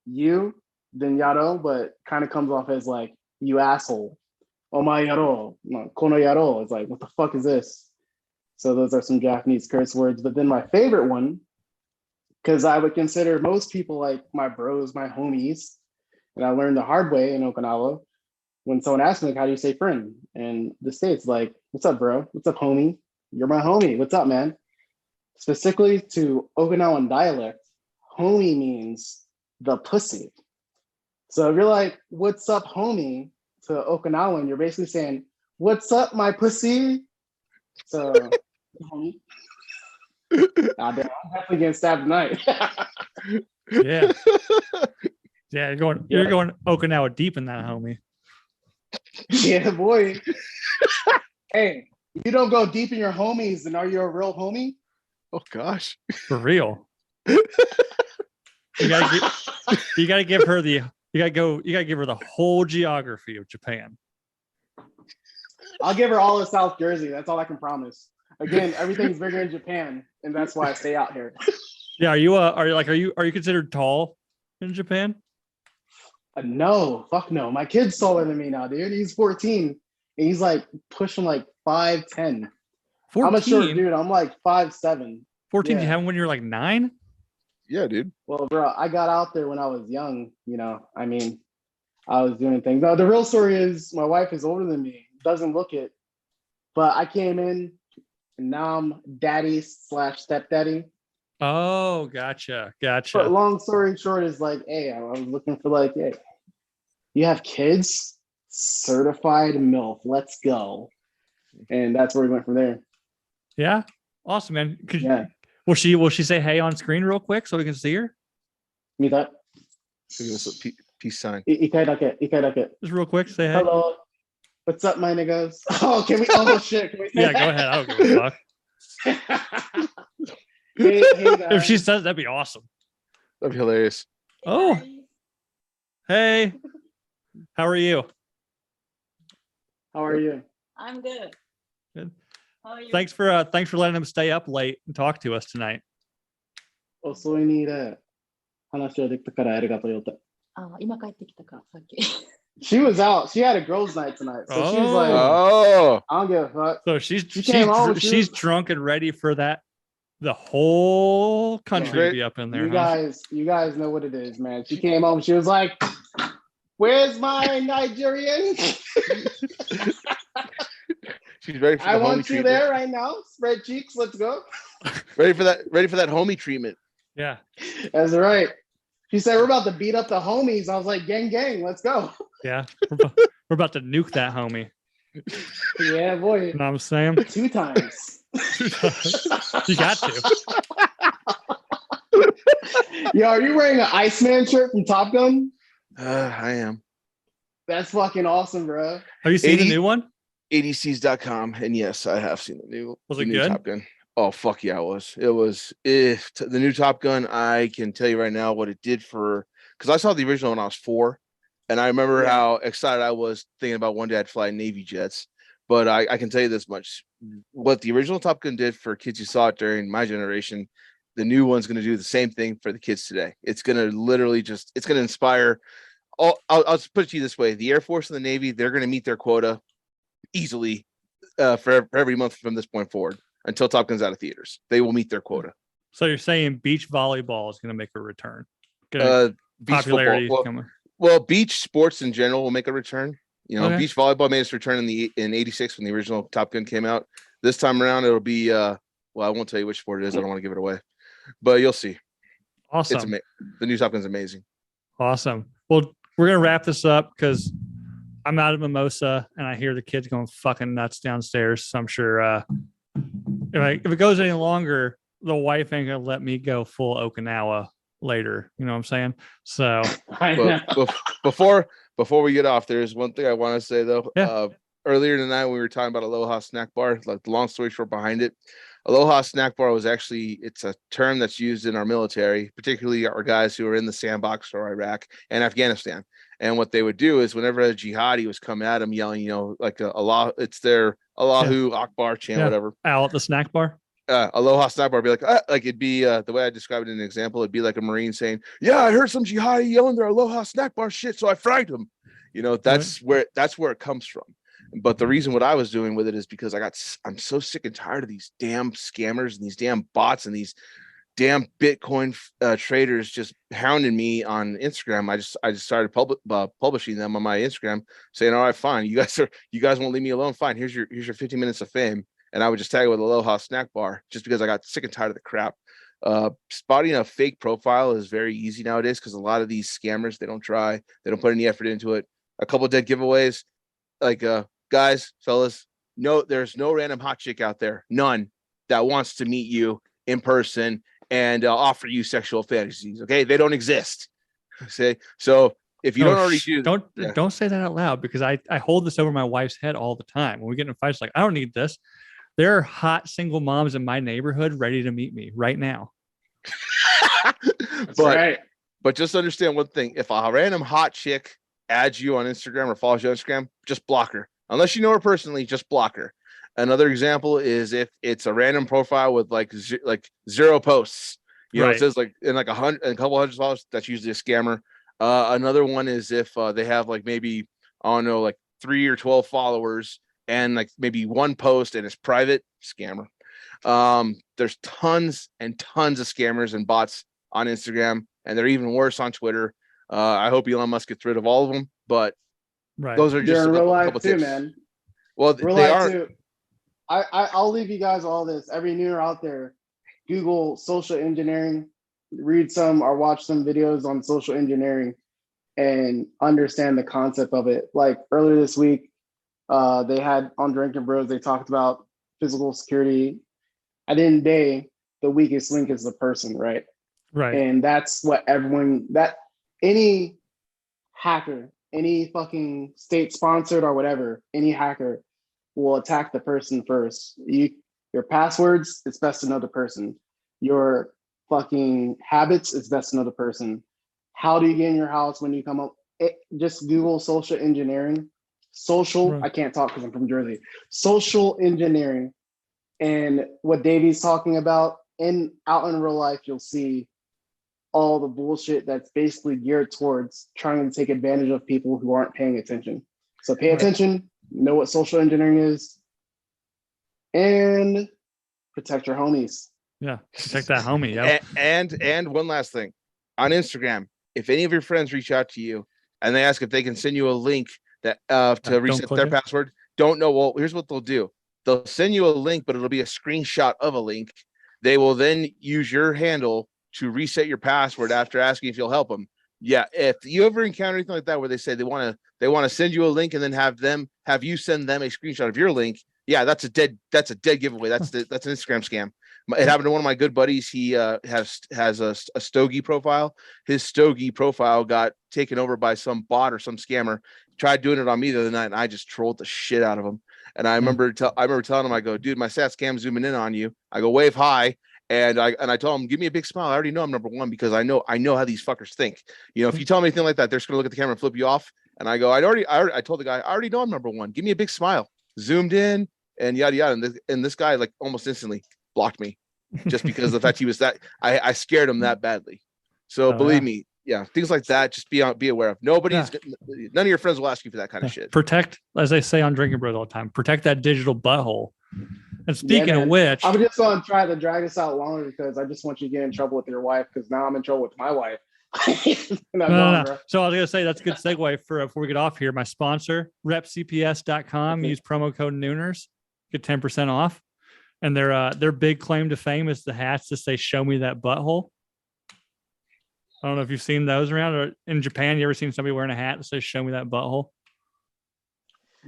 you, then yaro, but kind of comes off as like you asshole. Omae yaro, no, kono yaro. It's like, what the fuck is this? So those are some Japanese curse words. But then my favorite one, because I would consider most people like my bros, my homies, and I learned the hard way in Okinawa. When someone asks me, like, how do you say friend? And the States, like, what's up, bro? What's up, homie? You're my homie. What's up, man? Specifically to Okinawan dialect, homie means the pussy. So if you're like, what's up, homie, to Okinawan, you're basically saying, what's up, my pussy? So, homie. I'm definitely getting stabbed tonight. Yeah. Yeah, you're going Okinawa deep in that, homie. Yeah, boy. Hey, if you don't go deep in your homies, then are you a real homie? Oh gosh. For real. You gotta give her the whole geography of Japan. I'll give her all of South Jersey. That's all I can promise. Again, everything's bigger in Japan, and that's why I stay out here. Yeah, are you considered tall in Japan? No, fuck no. My kid's taller than me now, dude. He's 14, and he's like pushing like 5'10". 14? I'm a short dude. I'm like 5'7". 14? Yeah. You have when you're like 9? Yeah, dude. Well, bro, I got out there when I was young. You know, I mean, I was doing things. No, the real story is my wife is older than me. Doesn't look it, but I came in, and now I'm daddy/stepdaddy. Oh, gotcha. But long story short is like, hey, I was looking for like, hey, you have kids, certified MILF. Let's go. And that's where we went from there. Yeah, awesome, man. Yeah. Will she say hey on screen real quick so we can see her? Meet that. Give us a peace sign. Ikai. Just real quick, say hey. Hello. What's up, my niggas? Oh, can we? Oh shit! Can we say Yeah, go ahead. I don't give a fuck. Hey, guys. If she says, that'd be awesome. That'd be hilarious. Oh, hey, how are you? How are you? I'm good. Good. How are you? Thanks for letting them stay up late and talk to us tonight. 遅いにね、話をできたからありがとうよって。今帰ってきたか、さっき。She was out. She had a girls' night tonight, so she was like, Oh, "I don't give a fuck." So she's drunk and ready for that. The whole country to be up in there. You guys know what it is, man. She came home. She was like, "Where's my Nigerian?" she's ready for the I homie want you treatment. there right now. Spread cheeks. Let's go. Ready for that homie treatment. Yeah. That's right. She said, we're about to beat up the homies. I was like, gang, let's go. Yeah. We're about to nuke that homie. Yeah, boy. You know what I'm saying? 2 times. You got to. Yo, are you wearing an Iceman shirt from Top Gun? I am. That's fucking awesome, bro. Have you seen the new one? ADCs.com. And yes, I have seen the new good? Top Gun. Oh, fuck yeah, it was. It was the new Top Gun. I can tell you right now what it did for, because I saw the original when I was 4. And I remember how excited I was thinking about one day I'd fly Navy jets. But I can tell you this much. What the original Top Gun did for kids who saw it during my generation, the new one's going to do the same thing for the kids today. It's going to literally it's going to inspire. I'll just put it to you this way. The Air Force and the Navy, they're going to meet their quota easily for every month from this point forward until Top Gun's out of theaters. They will meet their quota. So you're saying beach volleyball is going to make a return? Beach Popularity football. Well, beach sports in general will make a return. You know, beach volleyball made its return in '86 when the original Top Gun came out. This time around, it'll be I won't tell you which sport it is. I don't want to give it away, but you'll see. Awesome. The new Top Gun's amazing. Awesome. Well, we're gonna wrap this up because I'm out of mimosa and I hear the kids going fucking nuts downstairs. So I'm sure if it goes any longer, the wife ain't gonna let me go full Okinawa later. You know what I'm saying? So before we get off, there's one thing I want to say though. Yeah. Earlier tonight when we were talking about Aloha Snack Bar, like the long story short behind it, Aloha Snack Bar was it's a term that's used in our military, particularly our guys who are in the sandbox or Iraq and Afghanistan. And what they would do is whenever a jihadi was coming at them yelling, like Allah, it's their Allahu Akbar chant, whatever. Out at the snack bar. Aloha Snack Bar would be like it'd be the way I described it in an example, it'd be like a Marine saying, "Yeah, I heard some jihadi yelling their Aloha Snack Bar shit, so I fragged them." That's where it comes from. But the reason what I was doing with it is because I'm so sick and tired of these damn scammers and these damn bots and these damn Bitcoin traders just hounding me on Instagram. I just started publishing them on my Instagram, saying, "All right, fine. You guys won't leave me alone. Fine. Here's your 15 minutes of fame." And I would just tag it with Aloha snack bar, just because I got sick and tired of the crap. Spotting a fake profile is very easy nowadays because a lot of these scammers, they don't try, they don't put any effort into it. A couple of dead giveaways, like guys, fellas, no, there's no random hot chick out there, none, that wants to meet you in person and offer you sexual fantasies. Okay, they don't exist. Okay, so if you don't already don't say that out loud, because I hold this over my wife's head all the time. When we get in fights, like, I don't need this. There are hot single moms in my neighborhood ready to meet me right now. But just understand one thing: if a random hot chick adds you on Instagram or follows you on Instagram, just block her. Unless you know her personally, just block her. Another example is if it's a random profile with like 0 posts, it says like in like a couple hundred followers, that's usually a scammer. Another one is if they have like maybe, I don't know, like 3 or 12 followers and like maybe one post and it's private, scammer. There's tons and tons of scammers and bots on Instagram, and they're even worse on Twitter. I hope Elon Musk gets rid of all of them, but those are just in real life too, tips. man. Well, they are too. I'll leave you guys all this. Every nooner out there, Google social engineering, read some or watch some videos on social engineering and understand the concept of it. Like earlier this week, they had on Drinking Bros, they talked about physical security. At the end of the day, the weakest link is the person, right? Right. And that's what any hacker, any fucking state sponsored or whatever, any hacker will attack the person first. Your passwords, it's best to know the person. Your fucking habits, it's best to know the person. How do you get in your house when you come up? Just Google social engineering. I can't talk because I'm from Jersey. Social engineering. And what Davey's talking about, out in real life, you'll see all the bullshit that's basically geared towards trying to take advantage of people who aren't paying attention. So pay attention, know what social engineering is, and protect your homies. Yeah, protect that homie. Yeah. And one last thing. On Instagram, if any of your friends reach out to you and they ask if they can send you a link that to reset their password, don't know. Well, here's what they'll do. They'll send you a link, but it'll be a screenshot of a link. They will then use your handle to reset your password after asking if you'll help them. Yeah, if you ever encounter anything like that where they say they want to send you a link and then have you send them a screenshot of your link, yeah, that's a dead giveaway. That's an Instagram scam. It happened to one of my good buddies. He has a Stogie profile. His Stogie profile got taken over by some bot or some scammer. Tried doing it on me the other night, and I just trolled the shit out of him. And I remember telling him, I go, dude, my sat scam zooming in on you. I go, wave hi. And I told him, give me a big smile. I already know I'm number one because I know how these fuckers think. If you tell me anything like that, they're just gonna look at the camera and flip you off. And I go, I told the guy, I already know I'm number one. Give me a big smile. Zoomed in and yada yada. And this guy like almost instantly blocked me just because of the fact he was that I scared him that badly. So believe me, things like that, just be aware of. None of your friends will ask you for that kind of shit. Protect, as they say on Drinking Bros all the time, protect that digital butthole. And speaking of which, I'm just going to try to drag this out longer because I just want you to get in trouble with your wife, because now I'm in trouble with my wife. No. So I was going to say, that's a good segue for before we get off here. My sponsor, repcps.com, use promo code Nooners, get 10% off. And their big claim to fame is the hats that say, show me that butthole. I don't know if you've seen those around, or in Japan, you ever seen somebody wearing a hat that says, show me that butthole?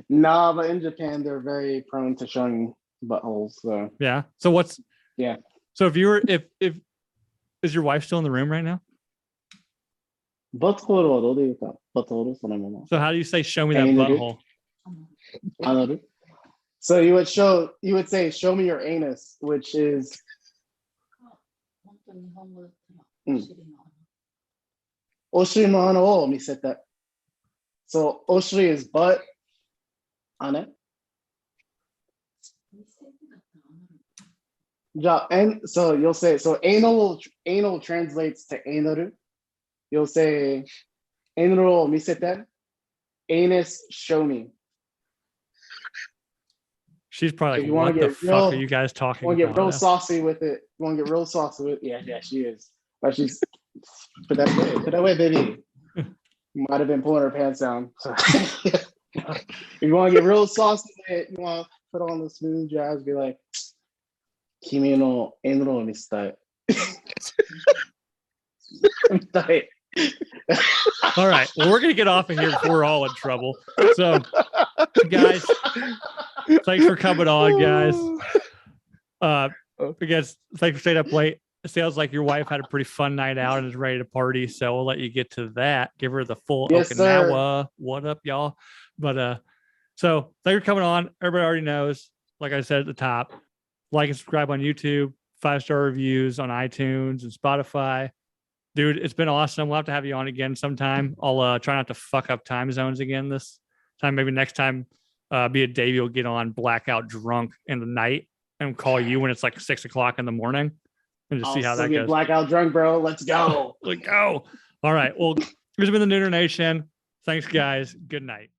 No, but in Japan, they're very prone to showing buttholes. So yeah. So So if is your wife still in the room right now? So how do you say show me that butthole? So you would say show me your anus, which is oshiri no ano o misete. So oshiri is butt. Ane. And so you'll say, so anal translates to anal. You'll say anal misete. Anus show me. She's probably If like, you wanna what the get fuck real- are you guys talking Want to get about? real saucy with it? Want to get real saucy with? Yeah, she is. But she's put that way, baby. Might have been pulling her pants down. So if you want to get real saucy with it, you want to put on the smooth jazz, be like, "Kimi no enro ni stai." All right. Well, we're going to get off of here before we're all in trouble. So, guys, thanks for coming on, guys. Because thanks for staying up late. It sounds like your wife had a pretty fun night out and is ready to party. So we'll let you get to that. Give her the full Yes, Okinawa. sir. What up, y'all? But so thanks for coming on. Everybody already knows, like I said at the top, like and subscribe on YouTube, 5-star reviews on iTunes and Spotify. Dude, it's been awesome. We'll have to have you on again sometime. I'll try not to fuck up time zones again this time. Maybe next time, be a Davey will get on blackout drunk in the night and call you when it's like 6 o'clock in the morning and just see how that get goes. blackout drunk, bro. Let's go. Let's go. All right. Well, this has been the Nooner Nation. Thanks, guys. Good night.